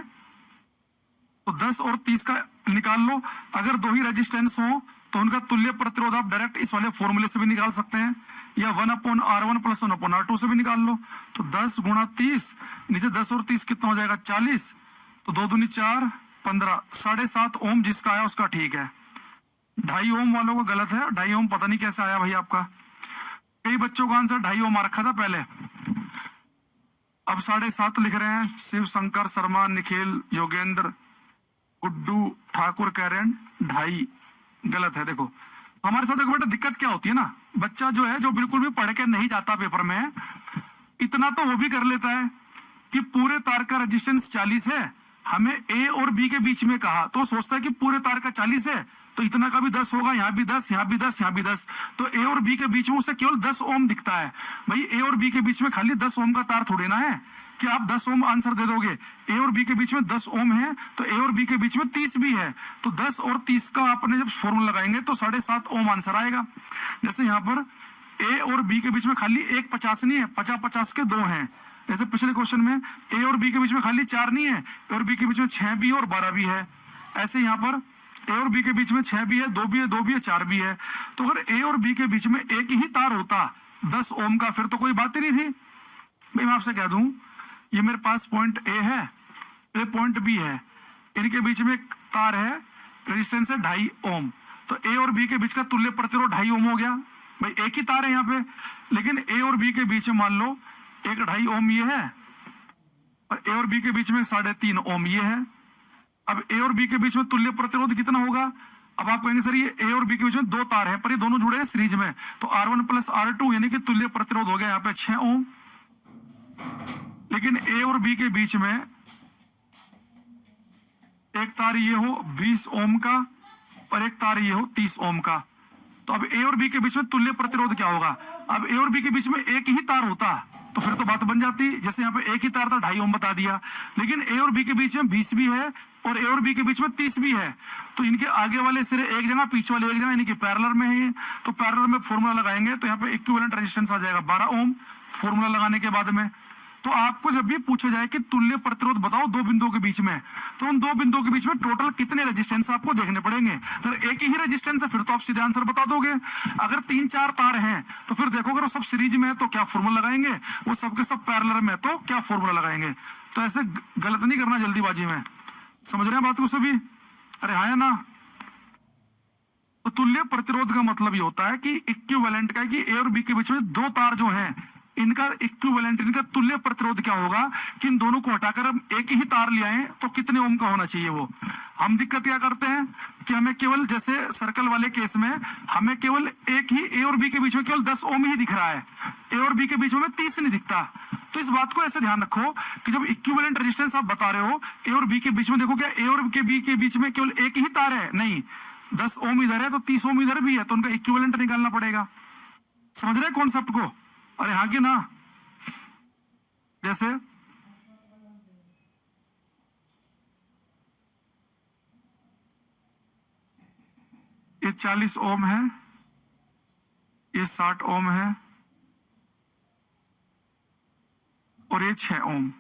तो 10 और 30 का निकाल लो। अगर दो ही रेजिस्टेंस हो तो उनका तुल्य प्रतिरोध आप डायरेक्ट इस वाले फॉर्मूले से भी निकाल सकते हैं, या 1/R1 + 1/R2 से भी निकाल लो। तो 10 × 30, नीचे 10 और 30 कितना हो जाएगा 40, तो 2 दूनी 4 15, 7.5 ओम जिसका आया उसका ठीक है। 2.5 ओम वालों को गलत है, 2.5 ओम पता नहीं कैसे आया भाई आपका। कई बच्चों का आंसर 2.5 ओम आ रखा था पहले, अब 7.5 लिख रहे हैं। शिव शंकर शर्मा, निखिल, योगेंद्र, गुड्डू ठाकुर कह रहे हैं 2.5, गलत है। देखो हमारे साथ देखो बेटा दिक्कत क्या होती है ना, बच्चा जो है जो बिल्कुल भी पढ़ के नहीं जाता पेपर में, इतना तो वो भी कर लेता है कि पूरे तार का रेजिस्टेंस 40 है, हमें ए और बी के बीच में कहा, तो सोचता है कि पूरे तार का 40 है तो इतना का भी 10 होगा, यहाँ भी 10, यहाँ भी 10, यहाँ भी 10, तो ए और बी के बीच में उसे केवल 10 ओम दिखता है। भाई ए और बी के बीच में खाली 10 ओम का तार थोड़ी ना है कि आप 10 ओम आंसर दे दोगे। ए और बी के बीच में 10 ओम है, तो ए और बी के बीच में 30 भी है, तो 10 और 30 का आपने जब फॉर्मूला लगाएंगे तो 7.5 ओम आंसर आएगा। जैसे यहाँ पर ए और बी के बीच में खाली एक 50 नहीं है, 50-50 के 2 हैं। जैसे पिछले क्वेश्चन में ए और बी के बीच में खाली 4 नहीं है, ए और बी के बीच में 6 भी है और 12 भी है। ऐसे यहाँ पर ए और बी के बीच में 6 भी है, 2 भी है, 2 भी है, 4 भी है। तो अगर ए और बी के बीच में एक ही तार होता 10 ओम का, फिर तो कोई बात ही नहीं थी। भाई मैं आपसे कह दूं, ये मेरे पास पॉइंट ए है, ये पॉइंट बी है, इनके बीच में एक तार है, रेजिस्टेंस है 2.5 ओम, तो ए और बी के बीच का तुल्य प्रतिरोध 2.5 ओम हो गया। भाई एक ही तार है यहाँ पे, लेकिन ए और बी के बीच में मान लो एक 2.5 ओम ये है, और ए और बी के बीच में 3.5 ओम ये है। अब ए और बी के बीच में तुल्य प्रतिरोध कितना होगा? अब आप कहेंगे सर ये ए और बी के बीच में 2 तार है, पर ये दोनों जुड़े हैं सीरीज में, तो R1 + R2 यानी कि तुल्य प्रतिरोध हो गया यहाँ पे 6 ओम। लेकिन ए और बी के बीच में एक तार ये हो 20 ओम का और एक तार ये हो 30 ओम का, तो अब ए और बी के बीच में तुल्य प्रतिरोध क्या होगा? अब ए और बी के बीच में एक ही तार होता तो फिर तो बात बन जाती, जैसे यहाँ पे एक ही तार था 2.5 ओम बता दिया, लेकिन ए और बी के बीच में 20 भी है और ए और बी के बीच में 30 भी है, तो इनके आगे वाले सिरे एक जगह, पीछे वाले एक जगह, यानी कि पैरेलल में है। तो पैरेलल में फॉर्मूला लगाएंगे तो यहाँ पे इक्विवेलेंट रेजिस्टेंस आ जाएगा 12 ओम फॉर्मूला लगाने के बाद में। तो आपको जब भी पूछा जाए कि तुल्य प्रतिरोध बताओ 2 बिंदुओं के बीच में, तो उन 2 बिंदुओं के बीच में टोटल कितने रेजिस्टेंस आपको देखने पड़ेंगे। अगर एक ही रेजिस्टेंस है फिर तो आप सीधे आंसर बता दोगे, अगर 3-4 तार हैं तो फिर देखो अगर वो सब सीरीज में है तो क्या फॉर्मूला लगाएंगे, वो सबके सब पैरेलल में तो क्या फॉर्मूला लगाएंगे। तो ऐसे गलत नहीं करना जल्दीबाजी में, समझ रहे हैं बात को सभी? अरे हाँ ना। तो तुल्य प्रतिरोध का मतलब ये होता है कि इक्विवेलेंट का, कि ए और बी के बीच में 2 तार जो हैं इनका इक्विवेलेंट, इनका तुल्य प्रतिरोध क्या होगा कि इन दोनों को हटाकर हम एक ही तार ले आए तो कितने ओम का होना चाहिए वो। हम दिक्कत क्या करते हैं कि हमें केवल, जैसे सर्कल वाले केस में हमें केवल एक ही ए और बी के बीच में केवल 10 ओम ही दिख रहा है, ए और बी के बीच में 30 नहीं दिखता। तो इस बात को ऐसे ध्यान रखो कि जब इक्विवेलेंट रेजिस्टेंस आप बता रहे हो ए और बी के बीच में, देखो क्या ए और बी के बीच में केवल एक ही तार है? नहीं, 10 ओम इधर है तो 30 ओम इधर भी है, तो उनका इक्विवेलेंट निकालना पड़ेगा। समझ रहे कॉन्सेप्ट को? अरे हाँ कि ना। जैसे ये 40 ओम है, ये 60 ओम है और ये 6 ओम।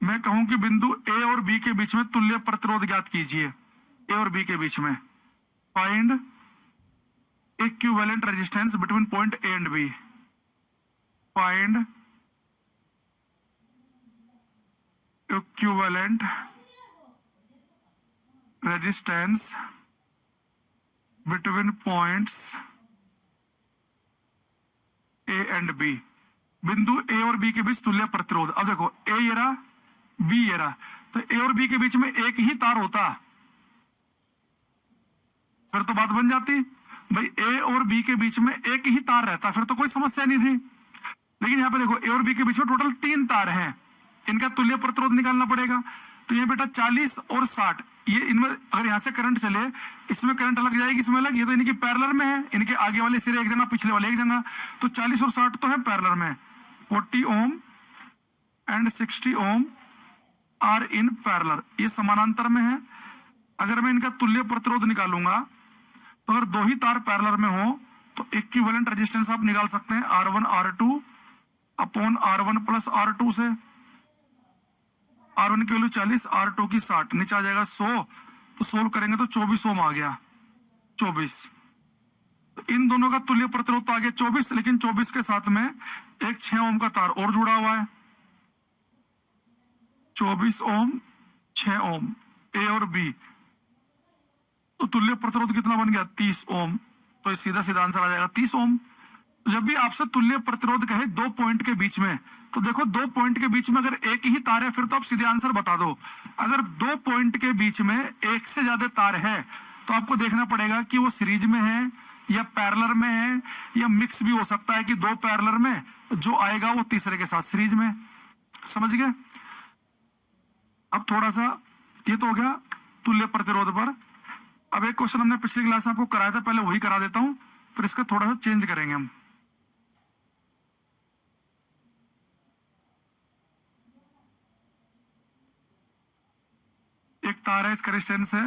मैं कहूं कि बिंदु ए और बी के बीच में तुल्य प्रतिरोध ज्ञात कीजिए। ए और बी के बीच में find equivalent resistance between point A and B. Find equivalent resistance between points A and B. बिंदु ए और बी के बीच तुल्य प्रतिरोध। अब देखो ए ये रहा, बी ये रहा, तो ए और बी के बीच में एक ही तार होता फिर तो बात बन जाती भाई, ए और बी के बीच में एक ही तार रहता, फिर तो कोई समस्या नहीं थी। लेकिन यहाँ पे देखो ए और बी के बीच में टोटल 3 तार हैं, इनका तुल्य प्रतिरोध निकालना पड़ेगा। तो ये बेटा 40 और 60, ये इनमें अगर यहाँ से करंट चले, इसमें करंट अलग जाएगी, इसमें अलग, ये तो इनके पैरेलल में है, इनके आगे वाले सिरे एक जगह, पिछले वाले एक जगह, तो 40 और 60 तो है पैरेलल में। 40 ohm and 60 ohm are in parallel, ये समानांतर में है। अगर मैं इनका तुल्य प्रतिरोध निकालूंगा तो अगर 2 ही तार पैरेलल में हो तो इक्विवेलेंट रेजिस्टेंस आप निकाल सकते हैं R1 R2 upon R1 plus R2 से। R1 की वैल्यू 40, R2 की 60, नीचे आ जाएगा 100, तो सोल्व करेंगे तो 24 ओम आ गया, 24। तो इन दोनों का तुल्य प्रतिरोध तो आ गया 24, लेकिन 24 के साथ में एक 6 ओम का तार और जुड़ा हुआ है, 24 ओम 6 ओम, ए और बी, तो तुल्य प्रतिरोध कितना बन गया 30 ओम। तो सीधा सीधा आंसर आ जाएगा 30 ओम। जब भी आपसे तुल्य प्रतिरोध कहे 2 पॉइंट के बीच में, तो देखो 2 पॉइंट के बीच में अगर एक ही तार है फिर तो आप सीधे आंसर बता दो। अगर 2 पॉइंट के बीच में एक से ज्यादा तार है तो आपको देखना पड़ेगा कि वो सीरीज में है या पैरेलल में है, या मिक्स भी हो सकता है कि 2 पैरेलल में, जो आएगा वो तीसरे के साथ सीरीज में। समझ गए? अब थोड़ा सा ये तो हो गया तुल्य प्रतिरोध पर। अब एक क्वेश्चन हमने पिछली क्लास में आपको कराया था, पहले वही करा देता हूं, फिर इसका थोड़ा सा चेंज करेंगे हम। एक तार है, इसका रेजिस्टेंस है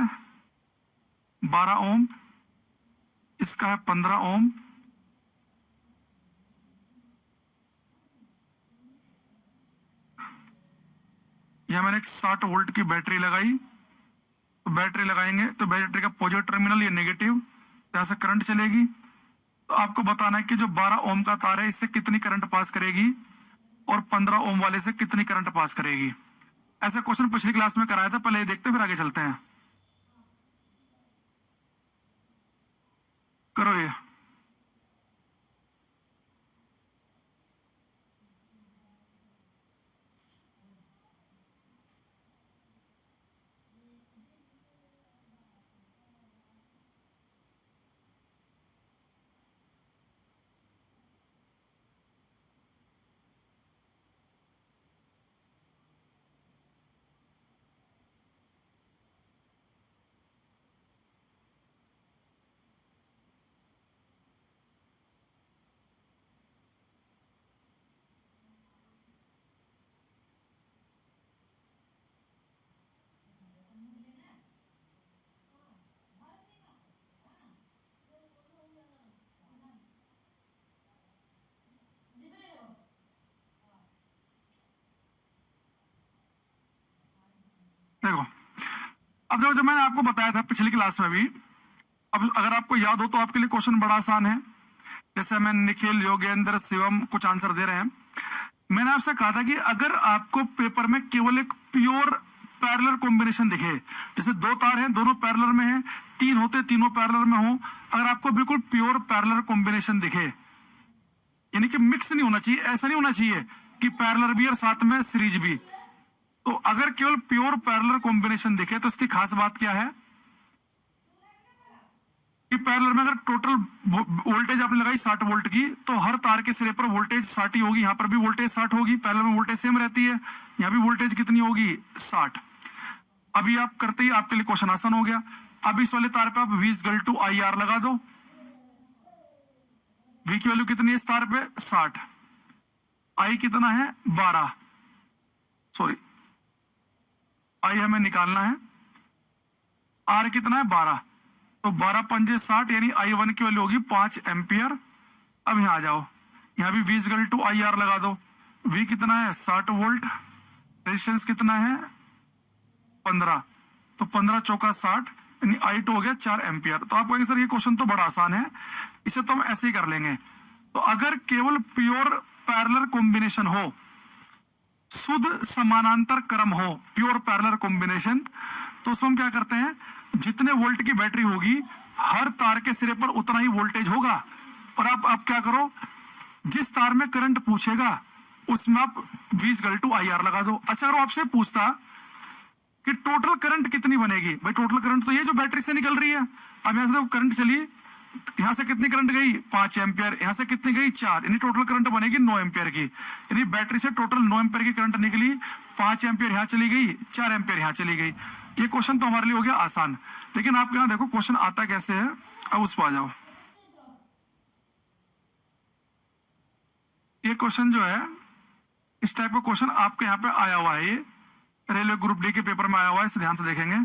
12 ओम, इसका है 15 ओम, यहां मैंने एक 60 वोल्ट की बैटरी लगाई। तो बैटरी लगाएंगे तो बैटरी का पॉजिटिव टर्मिनल ये नेगेटिव, यहां से करंट चलेगी। तो आपको बताना है कि जो 12 ओम का तार है इससे कितनी करंट पास करेगी और 15 ओम वाले से कितनी करंट पास करेगी। ऐसा क्वेश्चन पिछली क्लास में कराया था, पहले ये देखते हैं फिर आगे चलते हैं। करो ये। देखो, अब जो मैंने आपको बताया था पिछली क्लास में भी, अब अगर आपको याद हो तो आपके लिए क्वेश्चन बड़ा आसान है। जैसे मैं निखिल, योगेंद्र, शिवम कुछ आंसर दे रहे हैं। मैंने आपसे कहा था कि अगर आपको पेपर में केवल एक प्योर पैरेलल कॉम्बिनेशन दिखे, जैसे 2 तार हैं दोनों पैरेलल में हैं, 3 होते तीनों पैरेलल में हो, अगर आपको बिल्कुल प्योर पैरेलल कॉम्बिनेशन दिखे, यानी कि मिक्स नहीं होना चाहिए, ऐसा नहीं होना चाहिए कि पैरेलल भी और साथ में सीरीज भी। तो अगर केवल प्योर पैरेलल कॉम्बिनेशन दिखे तो इसकी खास बात क्या है कि पैरेलल में अगर टोटल वोल्टेज आपने लगाई 60 वोल्ट की, तो हर तार के सिरे पर वोल्टेज 60 ही होगी, यहाँ पर भी वोल्टेज 60 होगी, पैरेलल में वोल्टेज सेम रहती है, यहाँ भी वोल्टेज कितनी होगी 60। अभी आप करते ही आपके लिए क्वेश्चन आसान हो गया। अब इस वाले तार पे आप V इक्वल टू IR लगा दो। V की वैल्यू कितनी है इस तार पे 60, I कितना है 12, सॉरी I हमें निकालना है, R कितना है 12, तो 12 पंजे 60, यानी I1 की वैल्यू होगी 5 एम्पियर। अब यहाँ आ जाओ, यहाँ भी V इक्वल टू IR लगा दो। V कितना है 60 वोल्ट, रेजिस्टेंस कितना है 15, तो 15 चौका 60, यानी I2 हो गया 4 एम्पियर। तो आप कहेंगे सर ये क्वेश्चन तो बड़ा आसान है, इसे तो हम ऐसे ही कर लेंगे। तो अगर केवल प्योर पैरेलल कॉम्बिनेशन हो, शुद्ध समानांतर क्रम हो, प्योर पैरेलल कॉम्बिनेशन, तो उसमें हम क्या करते हैं, जितने वोल्ट की बैटरी होगी हर तार के सिरे पर उतना ही वोल्टेज होगा। और आप क्या करो, जिस तार में करंट पूछेगा उसमें आप V इक्वल टू IR लगा दो। अच्छा, अगर आपसे पूछता कि टोटल करंट कितनी बनेगी। भाई टोटल करंट तो ये जो बैटरी से निकल रही है। अब यहां से करंट चली, यहां से कितनी करंट गई 5 एम्पियर, यहां से कितनी गई 4, यानी टोटल करंट बनेगी 9 एम्पियर की। यानी बैटरी से टोटल 9 एम्पियर की करंट निकली, 5 एम्पियर यहां चली गई, 4 एम्पियर यहां चली गई। ये क्वेश्चन तो हमारे लिए हो गया आसान। लेकिन आप यहां देखो क्वेश्चन आता कैसे है, अब उस पर आ जाओ। ये क्वेश्चन जो है, इस टाइप का क्वेश्चन आपके यहाँ पे आया हुआ है, ये रेलवे ग्रुप डी के पेपर में आया हुआ है, इसे ध्यान से देखेंगे।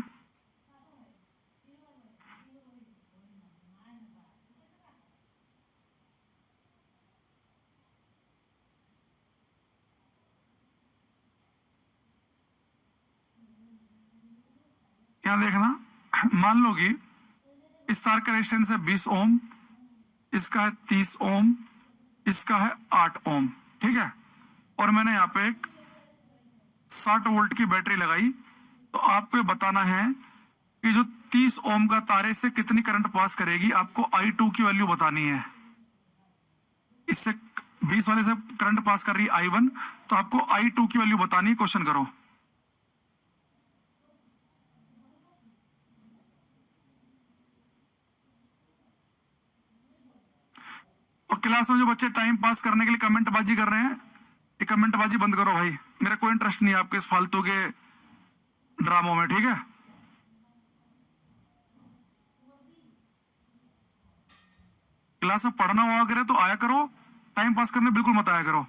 यहां देखना, मान लो कि इस तार का रेजिस्टेंस है 20 ओम, इसका है 30 ओम, इसका है 8 ओम, ठीक है। और मैंने यहाँ पे एक 60 वोल्ट की बैटरी लगाई। तो आपको बताना है कि जो 30 ओम का तारे से कितनी करंट पास करेगी, आपको I2 की वैल्यू बतानी है। इससे 20 वाले से करंट पास कर रही है I1, तो आपको I2 की वैल्यू बतानी है। क्वेश्चन करो। और क्लास में जो बच्चे टाइम पास करने के लिए कमेंट बाजी कर रहे हैं, ये कमेंट बाजी बंद करो भाई, मेरा कोई इंटरेस्ट नहीं है आपके इस फालतू के ड्रामों में, ठीक है। क्लास में पढ़ना हुआ करे तो आया करो, टाइम पास करने बिल्कुल मत आया करो।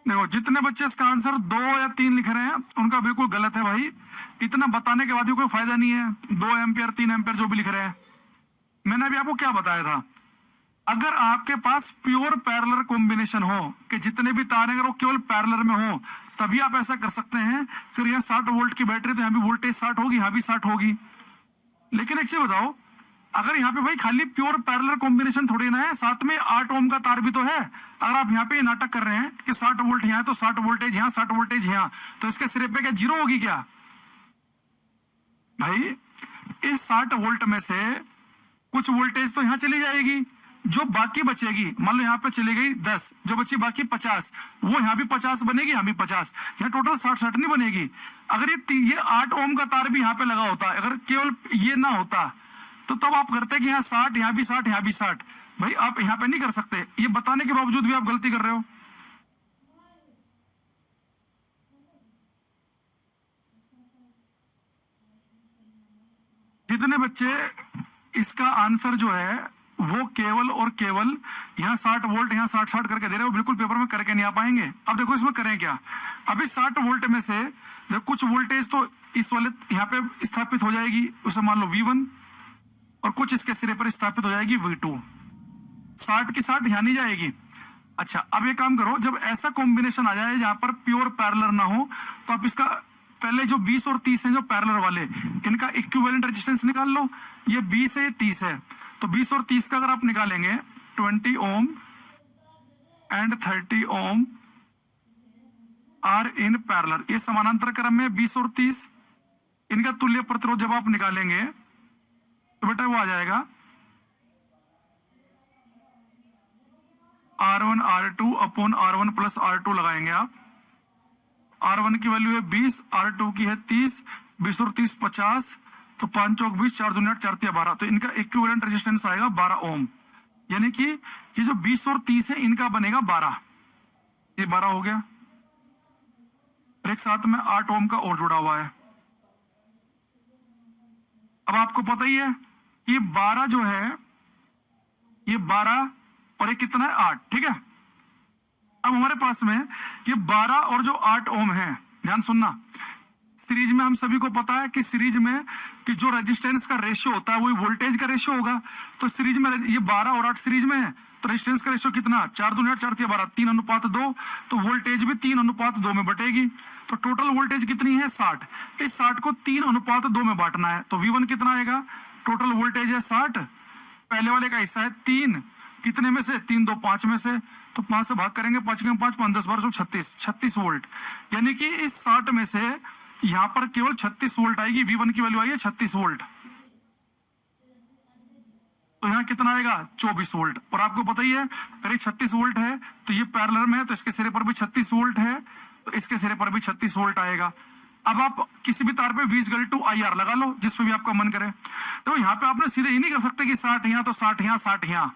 देखो जितने बच्चे इसका आंसर 2 या 3 लिख रहे हैं उनका बिल्कुल गलत है भाई। इतना बताने के बाद भी कोई फायदा नहीं है। 2 एम्पियर 3 एम्पियर जो भी लिख रहे हैं, मैंने अभी आपको क्या बताया था, अगर आपके पास प्योर पैरेलल कॉम्बिनेशन हो कि जितने भी तार हैं अगर वो केवल पैरेलल में हो, तभी आप ऐसा कर सकते हैं। फिर यहाँ 60 वोल्ट की बैटरी, तो यहाँ भी वोल्टेज 60 होगी, यहाँ भी 60 होगी। लेकिन एक चीज बताओ, अगर यहाँ पे भाई खाली प्योर पैरेलल कॉम्बिनेशन थोड़ी ना है, साथ में 8 ओम का तार भी तो है। अगर आप यहाँ पे ये नाटक कर रहे हैं कि 60 वोल्ट यहाँ है तो 60 वोल्टेज यहाँ, 60 वोल्टेज यहाँ, तो इसके सिरे पे क्या जीरो होगी क्या भाई? इस 60 वोल्ट में से कुछ वोल्टेज तो यहाँ चली जाएगी, जो बाकी बचेगी, मान लो यहाँ पे चली गई 10, जो बची बाकी 50, वो यहाँ भी 50 बनेगी, यहाँ भी 50, यहाँ टोटल 60 नहीं बनेगी। अगर ये 8 ओम का तार भी यहाँ पे लगा होता, अगर केवल ये ना होता, तो तब आप करते कि यहाँ 60, यहाँ भी 60, यहाँ भी 60। भाई आप यहाँ पे नहीं कर सकते, ये बताने के बावजूद भी आप गलती कर रहे हो। जितने बच्चे इसका आंसर जो है वो केवल और केवल यहाँ 60 वोल्ट यहाँ 60 60 करके दे रहे हो, बिल्कुल पेपर में करके नहीं आ पाएंगे। अब देखो इसमें करें क्या, अभी 60 वोल्ट में से देखो कुछ वोल्टेज तो इस वाले यहाँ पे स्थापित हो जाएगी, उसे मान लो V1, और कुछ इसके सिरे पर स्थापित हो जाएगी V2। 60 की 60 यहाँ नहीं जाएगी। अच्छा अब ये काम करो, जब ऐसा कॉम्बिनेशन आ जाए जहां पर प्योर पैरेलल ना हो, तो आप इसका पहले जो 20 और 30 हैं जो पैरेलल वाले, इनका इक्विवेलेंट रेजिस्टेंस निकाल लो। ये 20 है, ये 30 है, तो 20 और 30 का अगर आप निकालेंगे 20 ohm and 30 ohm are in parallel, ये समानांतर क्रम में 20 और 30, इनका तुल्य प्रतिरोध जब आप निकालेंगे तो बेटा वो आ जाएगा R1 R2 upon R1 plus R2 लगाएंगे आप। R1 की वैल्यू है 20, R2 की है 30, 20 और 30 50, तो 5 चौक 20, 4 दूनी 8, 4 तिया 12, तो इनका इक्विवेलेंट रेजिस्टेंस आएगा 12 ओम। यानी कि ये जो 20 और 30 है इनका बनेगा 12, ये 12 हो गया। और एक साथ में 8 ओम का और जुड़ा हुआ है। अब आपको पता ही है ये 12 जो है, ये 12 और ये कितना है 8, ठीक है। अब हमारे पास में ये 12 और जो 8 ओम है, ध्यान सुनना, सीरीज में हम सभी को पता है कि सीरीज में कि जो रेजिस्टेंस का रेशियो होता है वही वोल्टेज का रेशियो होगा। तो सीरीज में ये 12 और 8 सीरीज में है, तो रेजिस्टेंस का रेशियो कितना, 4 दूनी 8 4 3 12, 3:2, तो वोल्टेज भी 3:2 में बटेगी। तो टोटल वोल्टेज कितनी है 60, इस 60 को 3:2 में बांटना है। तो V1 कितना आएगा, टोटल वोल्टेज है 60, पहले वाले का हिस्सा है 3, कितने में से, 3 2 5 में से, तो 5 से भाग करेंगे, 5 के 5 5 10 12 36 वोल्ट। यानी कि इस 60 में से यहां पर केवल 36 वोल्ट आएगी। V1 की वैल्यू आई है 36 वोल्ट, तो यहाँ कितना आएगा 24 वोल्ट। और आपको पता ही है अगर 36 वोल्ट है तो ये पैरेलल में है, तो इसके सिरे पर भी 36 वोल्ट है, तो इसके सिरे पर भी 36 वोल्ट आएगा। अब आप किसी भी तार पे V इक्वल टू IR लगा लो, जिस पे भी आपका मन करे। तो यहाँ पे आपने सीधे ही नहीं कर सकते कि 60 यहाँ तो 60 यहाँ 60 यहाँ,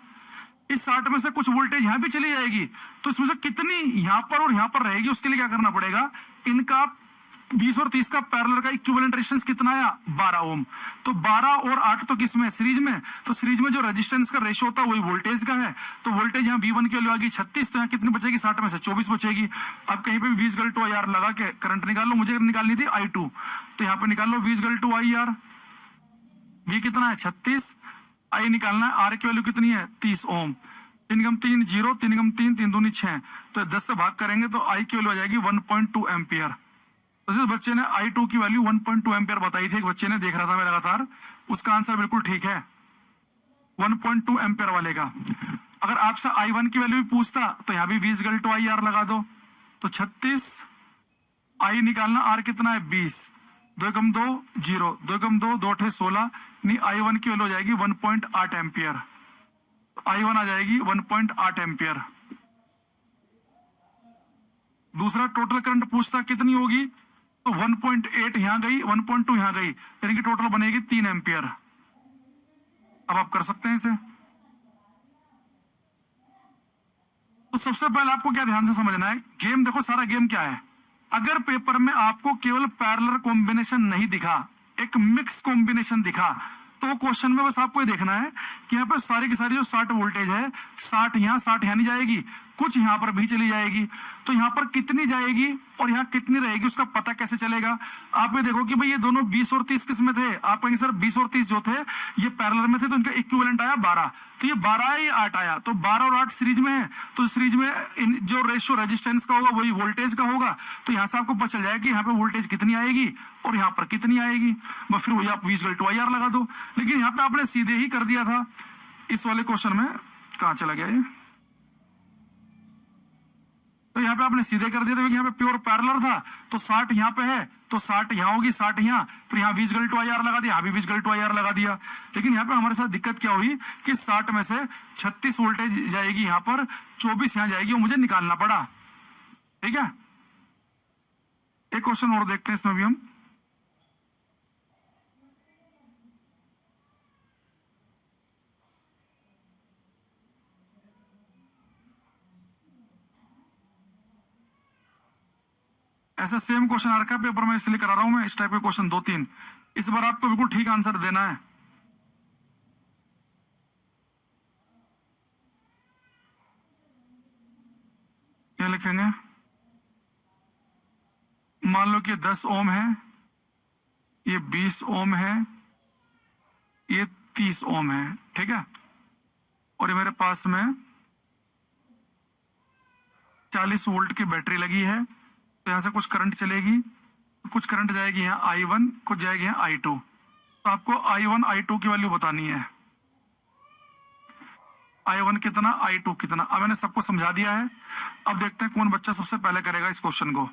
इस 60 में से कुछ वोल्टेज यहाँ भी चली जाएगी, तो इसमें से कितनी यहाँ पर और यहाँ पर रहेगी, उसके लिए क्या करना पड़ेगा, इनका 20 और 30 का पैरेलल का इक्विवेलेंट रेजिस्टेंस कितना आया 12 ओम। तो 12 और 8 तो किस में, सीरीज में, तो सीरीज में जो रेजिस्टेंस का रेशियो होता है वही वोल्टेज का है। तो वोल्टेज यहाँ V1 की वैल्यू आ गई 36, तो यहाँ कितनी बचेगी 60 में से 24 बचेगी। अब कहीं पे भी V इक्वल टू IR लगा के करंट निकाल लो, मुझे निकालनी थी I2, तो यहाँ पे निकाल लो V equal to IR। V कितना है 36, I निकालना है, R की वैल्यू कितनी है 30 ओम, 3 गम 3 0, 3 गम 3 3 दूनी 6, तो 10 से भाग करेंगे तो I की वैल्यू आ जाएगी 1.2 एम्पियर। तो जिस बच्चे ने I2 की वैल्यू 1.2 एम्पियर बताई थी, एक बच्चे ने देख रहा था मैं लगातार, उसका आंसर बिल्कुल ठीक है 1.2 एम्पियर वाले का। अगर आपसे I1 की वैल्यू भी पूछता तो यहाँ भी V इक्वल टू IR लगा दो, तो 36, I निकालना, R कितना है 20, 2 कम 2 0, 2 कम 2 2 8 16, नहीं I1 की वैल्यू हो जाएगी 1.8 एम्पियर, I1 आ जाएगी 1.8 एम्पियर। दूसरा टोटल करंट पूछता कितनी होगी, तो 1.8 यहाँ गई, 1.2 यहाँ गई, यानी कि टोटल बनेगी 3 एम्पियर। अब आप कर सकते हैं इसे। तो सबसे पहले आपको क्या ध्यान से समझना है, गेम देखो, सारा गेम क्या है, अगर पेपर में आपको केवल पैरेलल कॉम्बिनेशन नहीं दिखा, एक मिक्स कॉम्बिनेशन दिखा, तो क्वेश्चन में बस आपको ये देखना है कि यहाँ पर सारी की सारी जो 60 वोल्टेज है, 60 यहाँ नहीं जाएगी, कुछ यहाँ पर भी चली जाएगी। तो यहाँ पर कितनी जाएगी और यहाँ कितनी रहेगी उसका पता कैसे चलेगा। आप ये देखो कि भाई ये दोनों 20 और 30 किस में थे, आप कहेंगे सर 20 और 30 जो थे ये पैरेलल में थे, तो इनका इक्विवेलेंट आया 12, तो ये 12 है, ये 8 आया, तो 12 और 8 सीरीज में है, तो सीरीज में जो रेशियो रेजिस्टेंस का होगा वही वोल्टेज का होगा। तो यहाँ से आपको पता चल जाएगा कि यहाँ पे वोल्टेज कितनी आएगी और यहाँ पर कितनी आएगी, बस फिर वही आप V इक्वल टू IR लगा दो। लेकिन यहाँ पे आपने सीधे ही कर दिया था इस वाले क्वेश्चन में, कहाँ चला गया ये, तो यहाँ पे आपने सीधे कर दिया था क्योंकि यहाँ पे प्योर पैरेलल था, तो 60 यहाँ पे है, तो 60 यहाँ होगी, 60 यहाँ, फिर यहाँ V इक्वल टू IR लगा दिया, यहाँ भी V इक्वल टू IR लगा दिया। लेकिन यहाँ पे हमारे साथ दिक्कत क्या हुई कि 60 में से 36 वोल्टेज जाएगी यहाँ पर, 24 यहाँ जाएगी, वो मुझे निकालना पड़ा। ठीक है, एक क्वेश्चन और देखते हैं इसमें भी हम। ऐसा सेम क्वेश्चन आ रखा है पेपर में, इसलिए करा रहा हूं मैं इस टाइप के क्वेश्चन 2-3। इस बार आपको बिल्कुल ठीक आंसर देना है। क्या लिखेंगे, मान लो कि 10 ओम है, ये 20 ओम है, ये 30 ओम है, ठीक है, और ये मेरे पास में 40 वोल्ट की बैटरी लगी है, तो यहां से कुछ करंट चलेगी, कुछ करंट जाएगी यहाँ I1, कुछ जाएगी यहाँ I2। तो आपको I1 I2 की वैल्यू बतानी है, I1 कितना I2 कितना। अब मैंने सबको समझा दिया है, अब देखते हैं कौन बच्चा सबसे पहले करेगा इस क्वेश्चन को।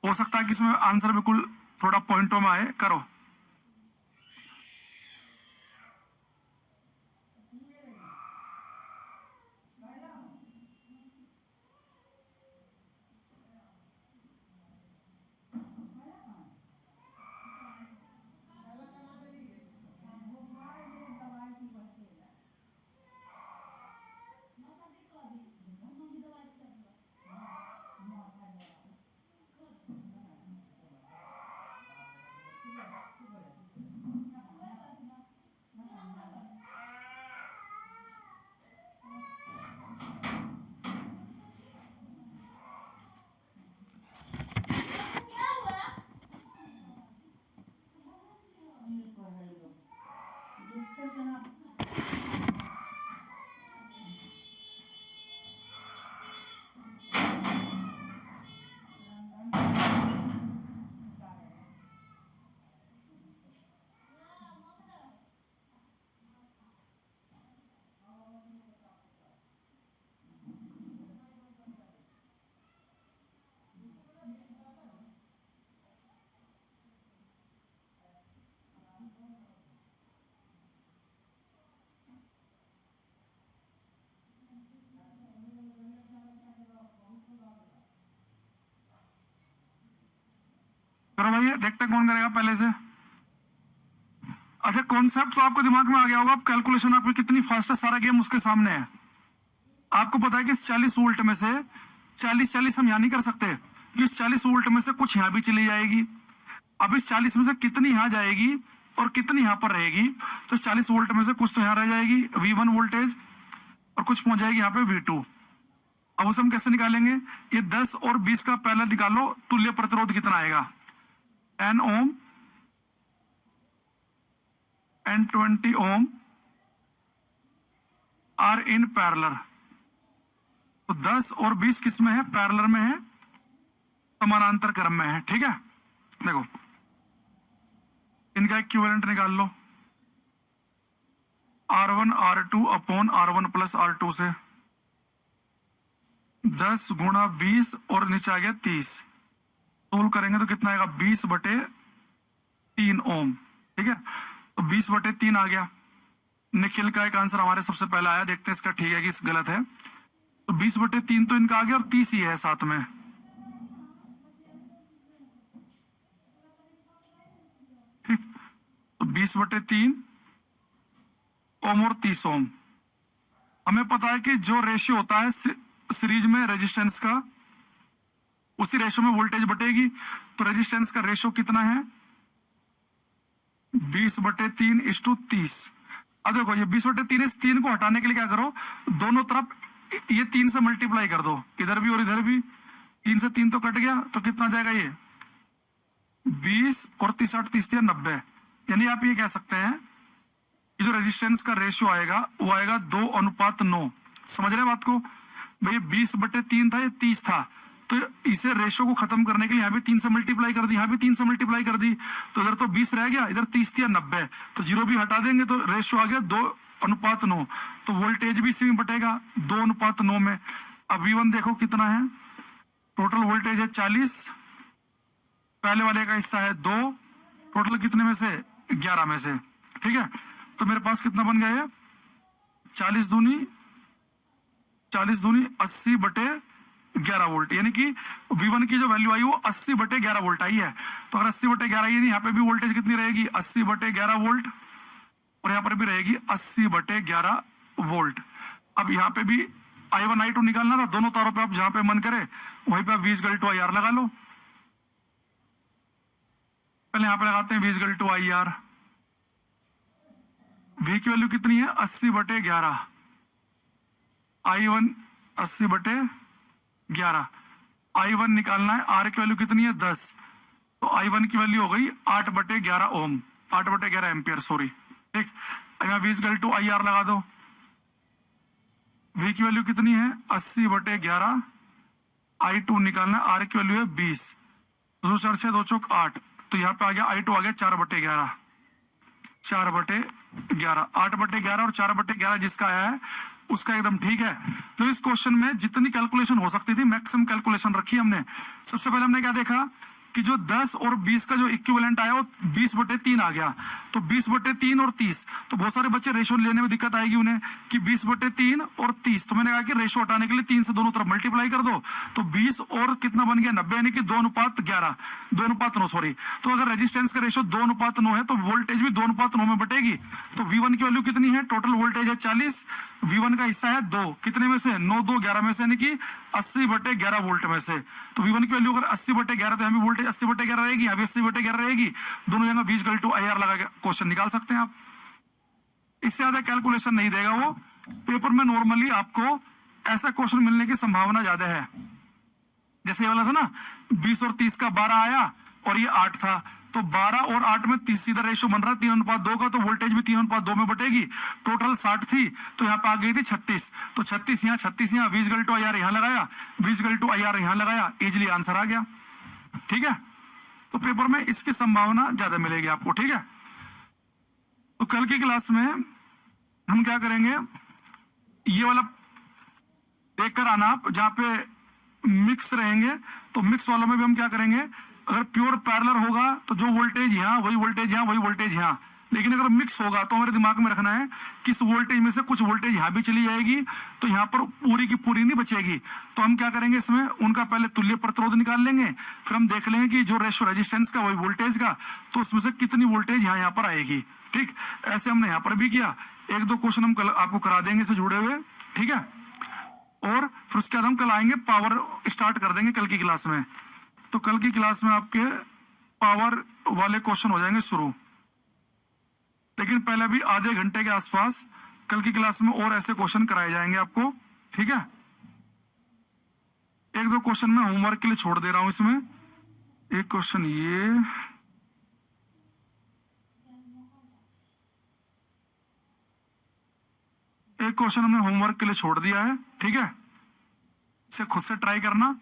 हो सकता है कि इसमें आंसर बिल्कुल थोड़ा पॉइंटों में आए, करो। करो भाई, देखते हैं कौन करेगा पहले से। अच्छा, कॉन्सेप्ट तो आपको दिमाग में आ गया होगा, अब कैलकुलेशन आपकी कितनी फास्ट है, सारा गेम उसके सामने है। आपको पता है कि इस 40 वोल्ट में से 40 हम यहाँ नहीं कर सकते, कि इस 40 वोल्ट में से कुछ यहाँ भी चली जाएगी। अब इस 40 में से कितनी यहाँ जाएगी और कितनी यहाँ पर रहेगी, तो 40 वोल्ट में से कुछ तो यहाँ रह जाएगी V1 वोल्टेज, और कुछ पहुंच जाएगी यहाँ पे V2। अब उसे हम कैसे निकालेंगे, ये 10 और 20 का पहले निकालो, तुल्य प्रतिरोध कितना आएगा, 10 ohm and 20 ohm are in parallel. तो 10 और 20 किस में है, पैरेलल में है, समानांतर क्रम में है। ठीक है, देखो इनका इक्विवेलेंट निकाल लो, R1 R2 upon R1 plus R2 से 10 गुणा 20 और नीचे आ गया 30, सोल्व करेंगे तो कितना आएगा, 20/3 ओम। ठीक है, तो 20/3 आ गया। निखिल का एक आंसर हमारे सबसे पहले आया, देखते हैं इसका ठीक है कि गलत है। तो 20/3 तो इनका आ गया और 30 ही है साथ में। ठीक, तो 20/3 ओम और 30 ओम। हमें पता है कि जो रेशियो होता है सीरीज में रेजिस्टेंस का, उसी रेशियो में वोल्टेज बटेगी। तो रेजिस्टेंस का रेशियो कितना है, 20/3:30। अब देखो ये 20/3, इस 3 को हटाने के लिए क्या करो, दोनों तरफ ये 3 से मल्टीप्लाई कर दो, इधर भी और इधर भी। 3 से 3 तो कट गया, तो कितना जाएगा ये 20 और 30 8 30 90। यानी आप ये कह सकते हैं कि जो रेजिस्टेंस का रेशियो आएगा वो आएगा 2:9। समझ रहे बात को भाई, 20/3 था, ये 30 था, तो इसे रेशियो को खत्म करने के लिए यहाँ भी 3 से मल्टीप्लाई कर दी, यहाँ भी 3 से मल्टीप्लाई कर दी, तो इधर तो 20 रह गया, इधर 30 या 90, तो 0 भी हटा देंगे तो रेशियो आ गया 2:9। तो वोल्टेज भी इसी में बटेगा 2:9 में। अब V1 देखो कितना है, टोटल वोल्टेज है 40, पहले वाले का हिस्सा है 2, टोटल कितने में से, 11 में से। ठीक है, तो मेरे पास कितना बन गया है, 40 दूनी 80/11 वोल्ट, यानी कि V1 की जो वैल्यू आई वो 80/11 वोल्ट आई है। तो अगर 80/11 आई, यहाँ पे भी वोल्टेज कितनी रहेगी, 80/11 वोल्ट, और यहाँ पर भी रहेगी 80/11 वोल्ट। अब यहाँ पे भी I1 I2 निकालना था, दोनों तारों पे आप जहां पे मन करे वहीं पे आप V/IR लगा लो। पहले यहाँ पे लगाते हैं V/IR। V की वैल्यू कितनी है, 80/11, I1 80/11, I1 निकालना है, R की वैल्यू कितनी है 10, तो I1 की वैल्यू हो गई 8/11 ओम, 8/11 एम्पियर, सॉरी। ठीक, यहाँ V/IR लगा दो। V की वैल्यू कितनी है 80/11, I2 निकालना है, R की वैल्यू है 20, 2 4 6 2 चौक 8, तो यहाँ पे आ गया I2 आ गया 4/11, 4/11, 8/11 और 4/11 जिसका आया है उसका एकदम ठीक है। तो इस क्वेश्चन में जितनी कैलकुलेशन हो सकती थी मैक्सिमम कैलकुलेशन रखी हमने। सबसे पहले हमने क्या देखा कि जो 10 और 20 का जो इक्विवेलेंट आया वो 20/3 आ गया, तो 20/3 और 30, तो बहुत सारे बच्चे रेशियो लेने में दिक्कत आएगी उन्हें कि 20/3 और 30, तो मैंने कहा कि रेशियो हटाने के लिए 3 से दोनों तरफ मल्टीप्लाई कर दो, तो 20 और कितना बन गया 90, यानी कि 2:11, 2:9 सॉरी। तो अगर रेजिस्टेंस का रेशियो 2:9 है तो वोल्टेज भी 2:9 में बटेगी। तो V1 की वैल्यू कितनी है, टोटल वोल्टेज है 40, V1 का हिस्सा है 2, कितने में से 9 2 11 में से, यानी कि 80/11 वोल्ट में से। तो V1 की वैल्यू अगर 80/11, तो यहाँ भी वोल्टेज 80/11 रहेगी, अभी 80/11 रहेगी, दोनों जगह V/IR लगा के क्वेश्चन निकाल सकते हैं आप। इससे ज्यादा कैलकुलेशन नहीं देगा वो। पेपर में नॉर्मली आपको ऐसा क्वेश्चन मिलने की संभावना ज्यादा है। जैसे ये वाला था ना, 20 और 30 का 12 आया और ये 8 था, तो 12 और 8 में 30 सीधा रेशियो बन रहा है 3:2 का, तो वोल्टेज भी 3:2 में बटेगी। टोटल 60 थी, तो यहाँ पे आ गई थी 36, तो 36 यहाँ V/IR यहाँ लगाया, V/IR यहाँ लगाया, इजिली आंसर आ गया। ठीक है, तो पेपर में इसकी संभावना ज्यादा मिलेगी आपको। ठीक है, तो कल की क्लास में हम क्या करेंगे, ये वाला देखकर आना आप, जहां पे मिक्स रहेंगे, तो मिक्स वालों में भी हम क्या करेंगे, अगर प्योर पैरेलल होगा तो जो वोल्टेज यहाँ वही वोल्टेज यहाँ वही वोल्टेज यहाँ, लेकिन अगर मिक्स होगा तो हमारे दिमाग में रखना है कि इस वोल्टेज में से कुछ वोल्टेज यहाँ भी चली जाएगी, तो यहाँ पर पूरी की पूरी नहीं बचेगी। तो हम क्या करेंगे, इसमें उनका पहले तुल्य प्रतिरोध निकाल लेंगे, फिर हम देख लेंगे कि जो रेशियो रेजिस्टेंस का वही वोल्टेज का, तो उसमें से कितनी वोल्टेज यहाँ पर आएगी। ठीक, ऐसे हमने यहाँ पर भी किया। एक दो क्वेश्चन हम कल आपको करा देंगे इससे जुड़े हुए, ठीक है। और फिर उसके बाद हम कल आएंगे, पावर स्टार्ट कर देंगे कल की क्लास में। तो कल की क्लास में आपके पावर वाले क्वेश्चन हो जाएंगे शुरू, लेकिन पहले भी आधे घंटे के आसपास कल की क्लास में और ऐसे क्वेश्चन कराए जाएंगे आपको, ठीक है। एक दो क्वेश्चन मैं होमवर्क के लिए छोड़ दे रहा हूं इसमें। एक क्वेश्चन एक क्वेश्चन हमने होमवर्क के लिए छोड़ दिया है, ठीक है। इसे खुद से ट्राई करना।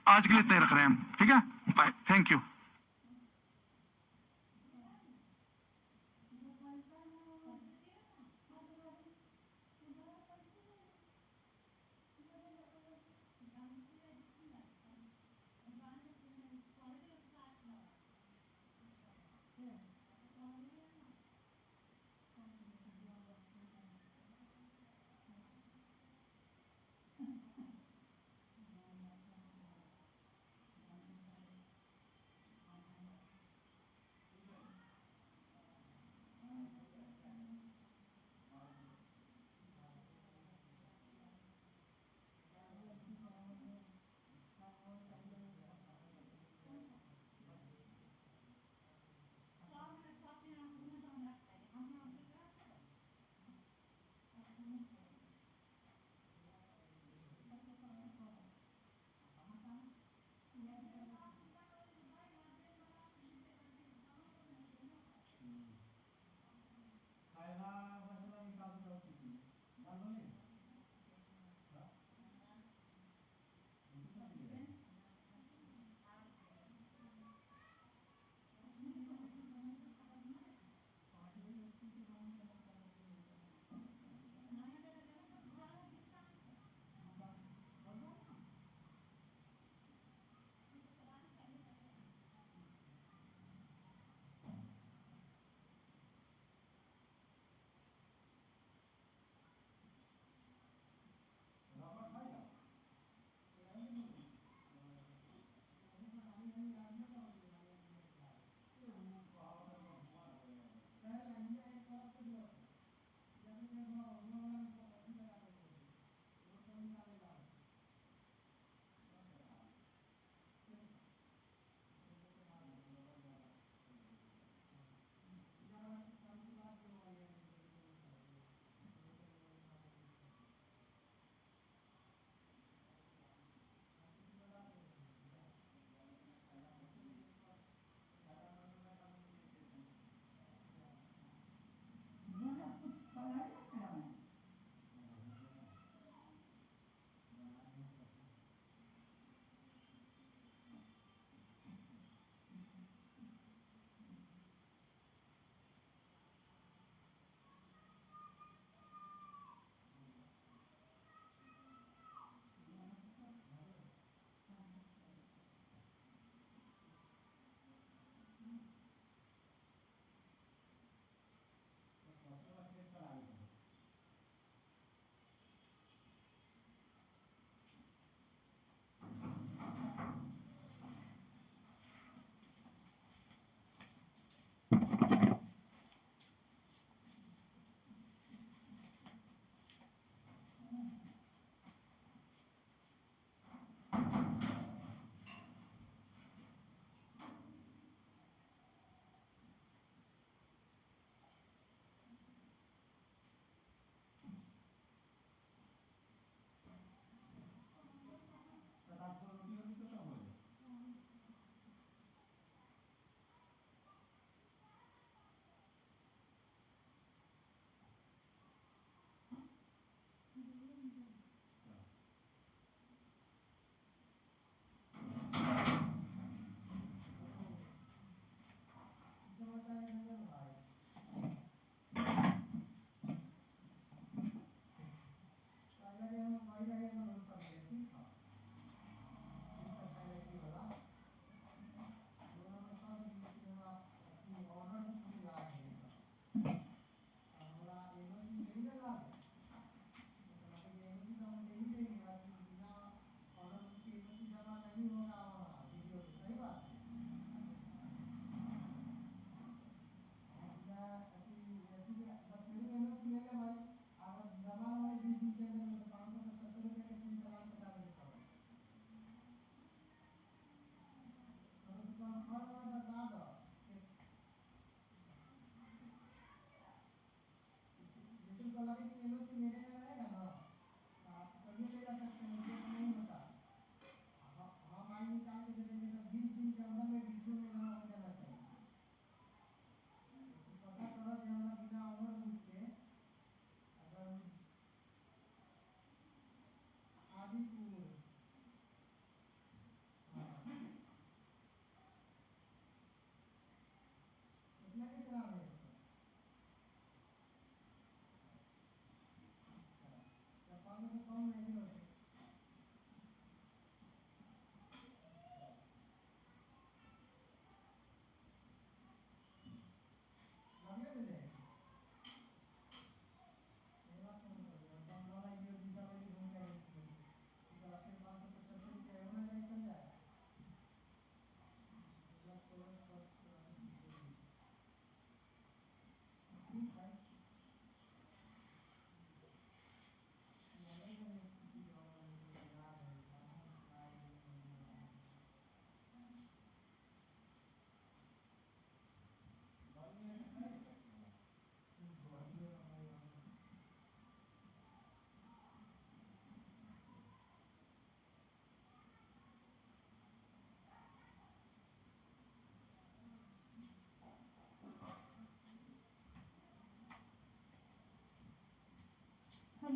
आज के लिए इतना ही रख रहे हैं हम, ठीक है। Bye, thank you.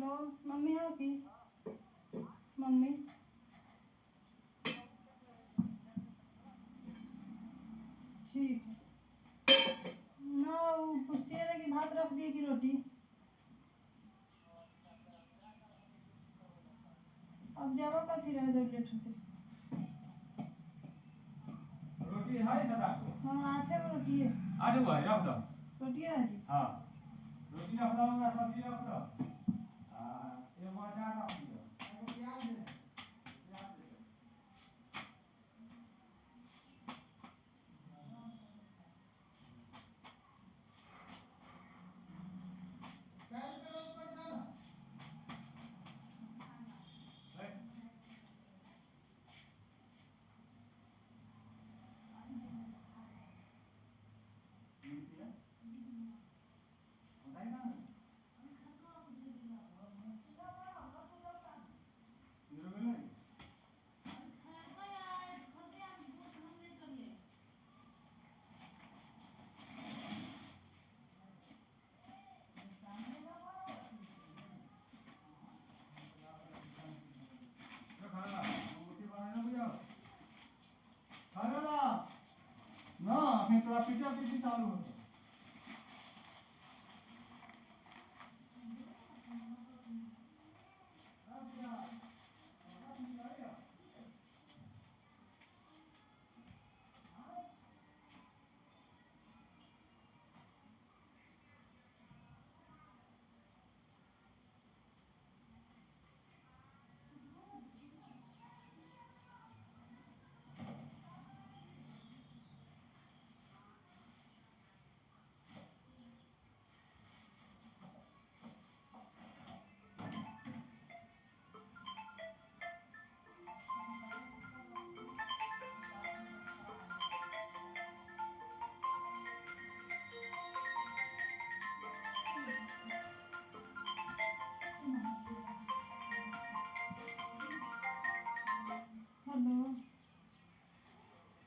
Hello mummy है कि मम्मी ठीक है ना वो पूछती है ना कि भात रख दिए कि रोटी अब जावा कथी रह दो लेट होते रोटी है 7-8 गो हाँ 8 गो रोटी है 8 गो है रख दो रोटी रह दी हाँ रोटी रख दो हमरा सब्जी रख दो एगो अचार रख दियो एगो प्याज दे ना फिर तोरा पिज्जा पीछे चालू हो हेलो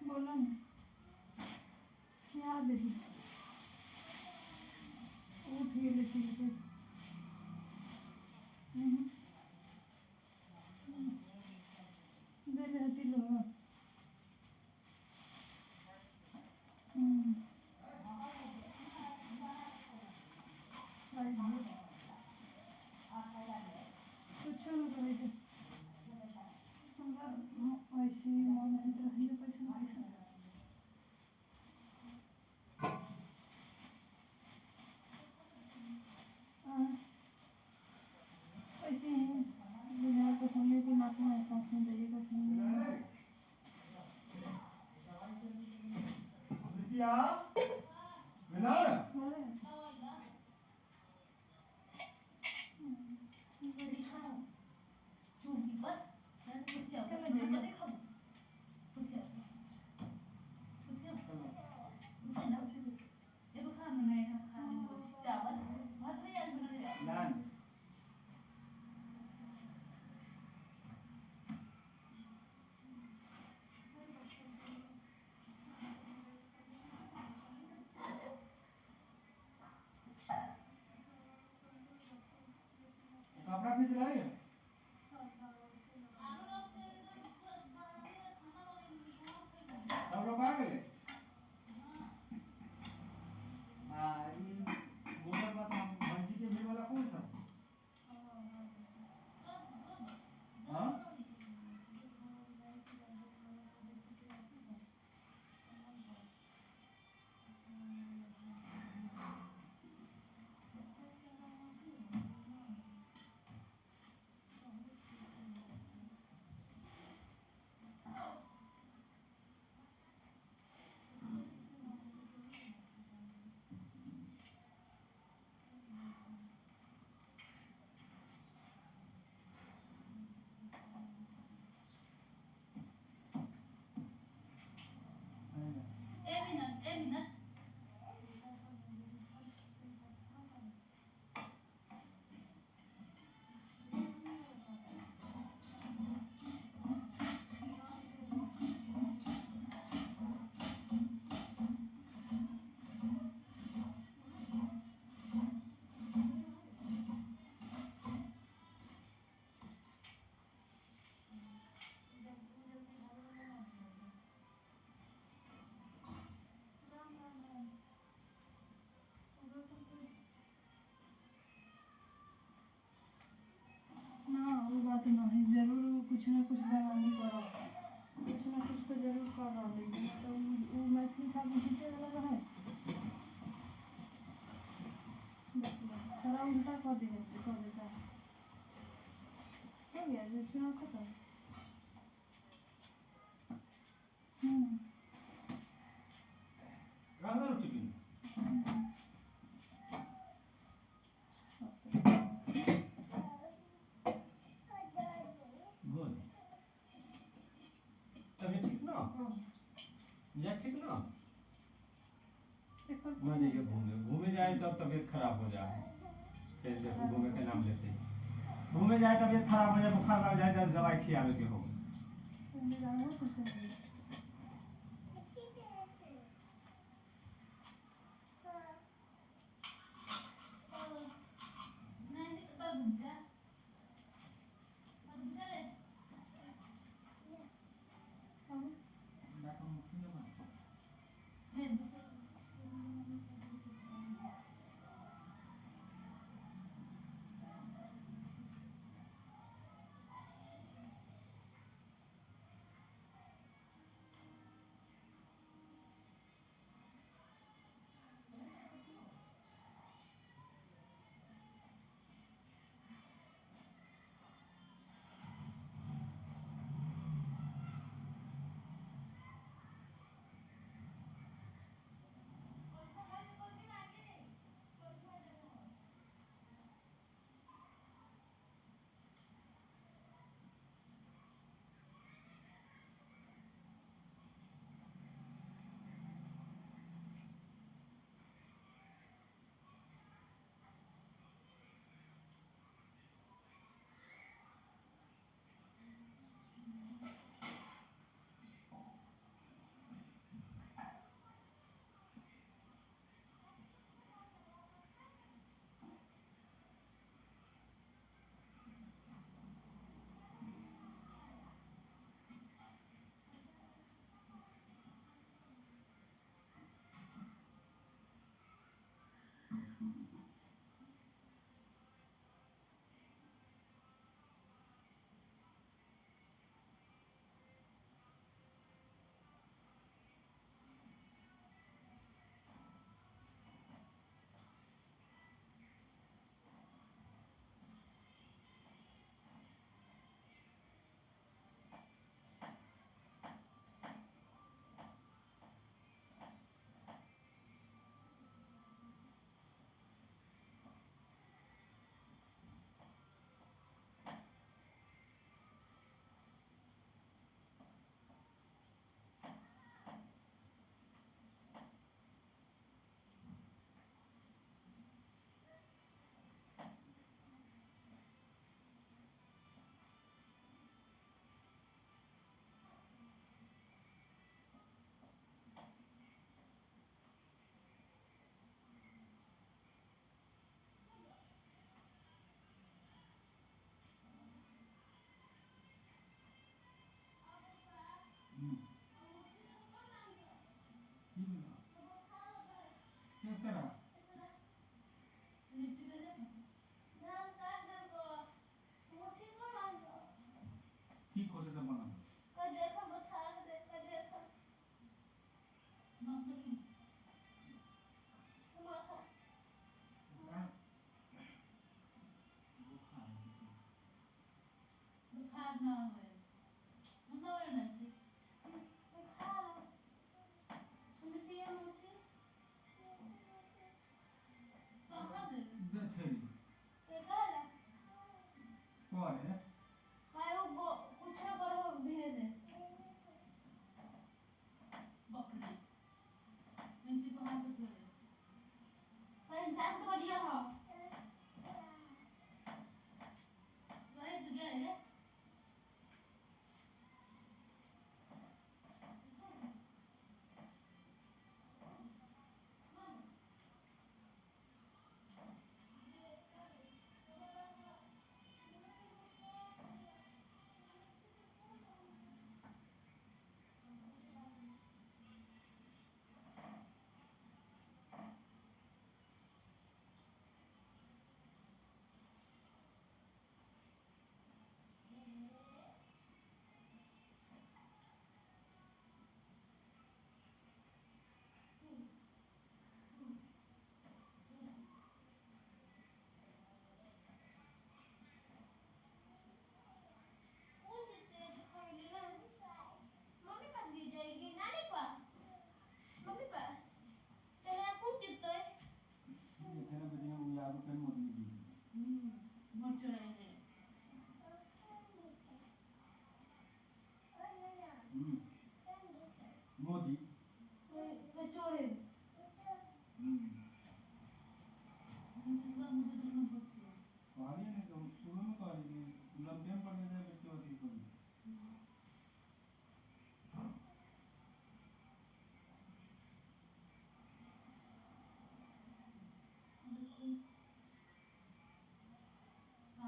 बोलो ना याद है उठ गए ठीक है दे रहती लो कुछ ना करे थे ऐसे मन रही पैसा पैसा ऐसे हैं बिना को सुनने की माफी में सुन जाइएगा क्या मिलाड़ कपड़ा खींच रहा है सब लोग आ गए हाँ ये गोबर बात हम भैंसी के भी वाला कौन था हाँ कुछ ना कुछ जवानी करो, कुछ ना कुछ तो जरूर कर रहा है। तो वो मैथिली ठाकुर जीते वाला है, सारा उल्टा कर देता है। हो गया जो चुनाव खत्म। रख दो टिफिन। गुड। तबीयत ठीक ना? या ठीक ना? ना जाइए घूमे जाए तब तबीयत खराब हो जाए। फिर देखो घूमे के नाम लेते घूमे जाए तबीयत खराब हो जाए, बुखार लग जाए तो दवाई खिलावे के हो। ठीक हो सकता बना रुपये मोदी जी वोट चुराए हैं मोदी कोई चोर है इस बार मुझे तो संपर्क किया कहानी नहीं तो शुरू में कहानी लंबे में पढ़ने जाए बच्चे होती कोई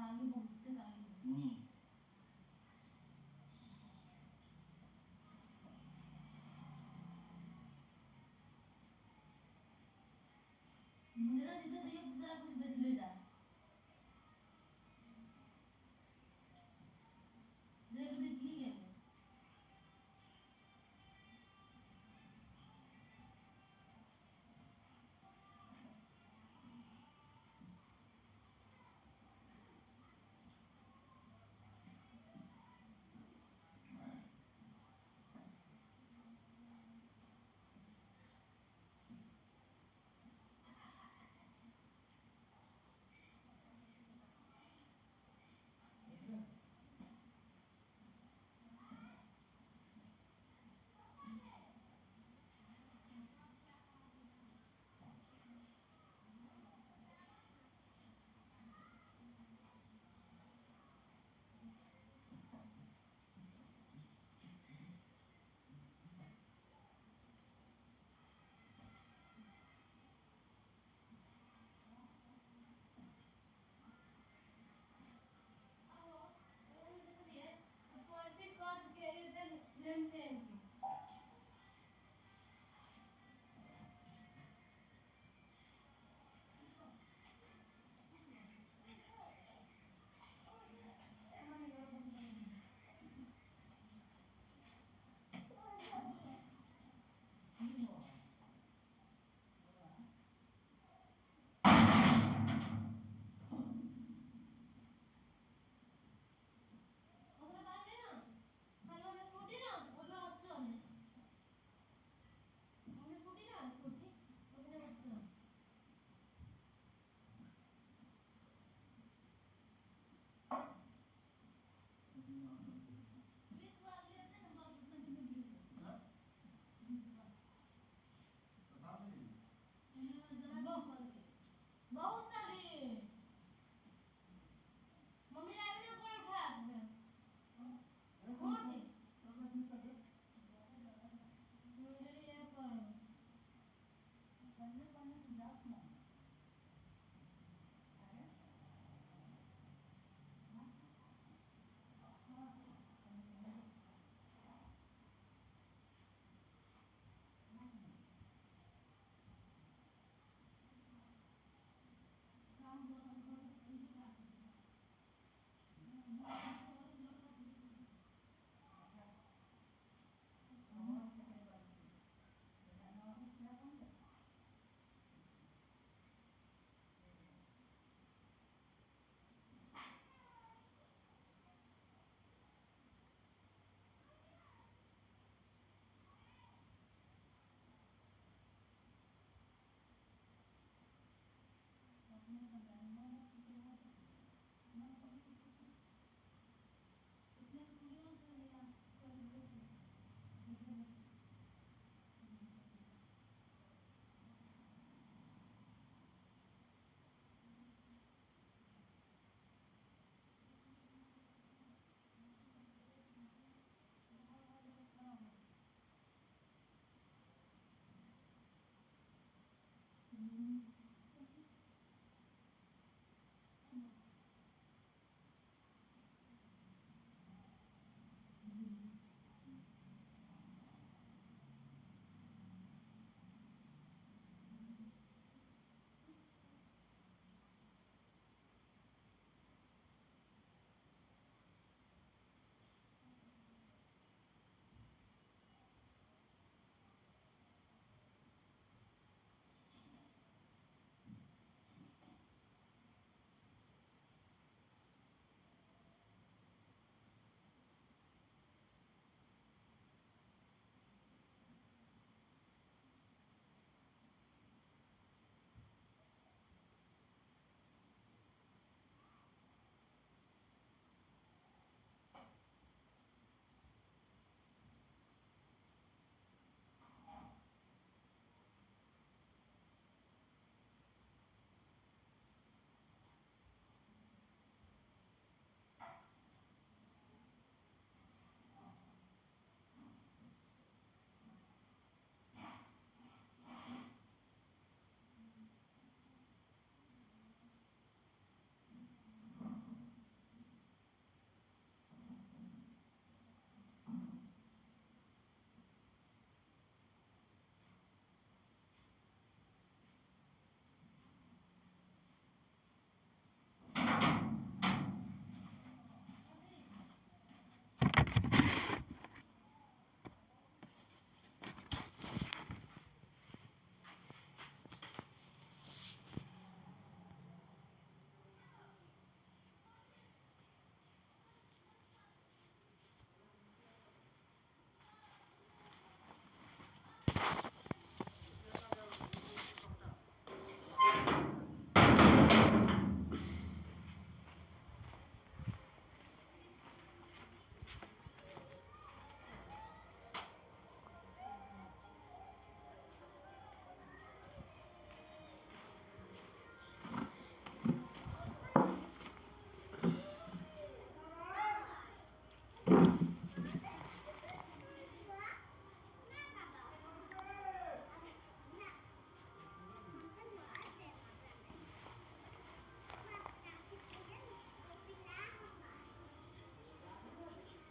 आगे बहुत आगे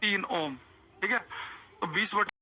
3 ओम, ठीक है। तो 20 बटे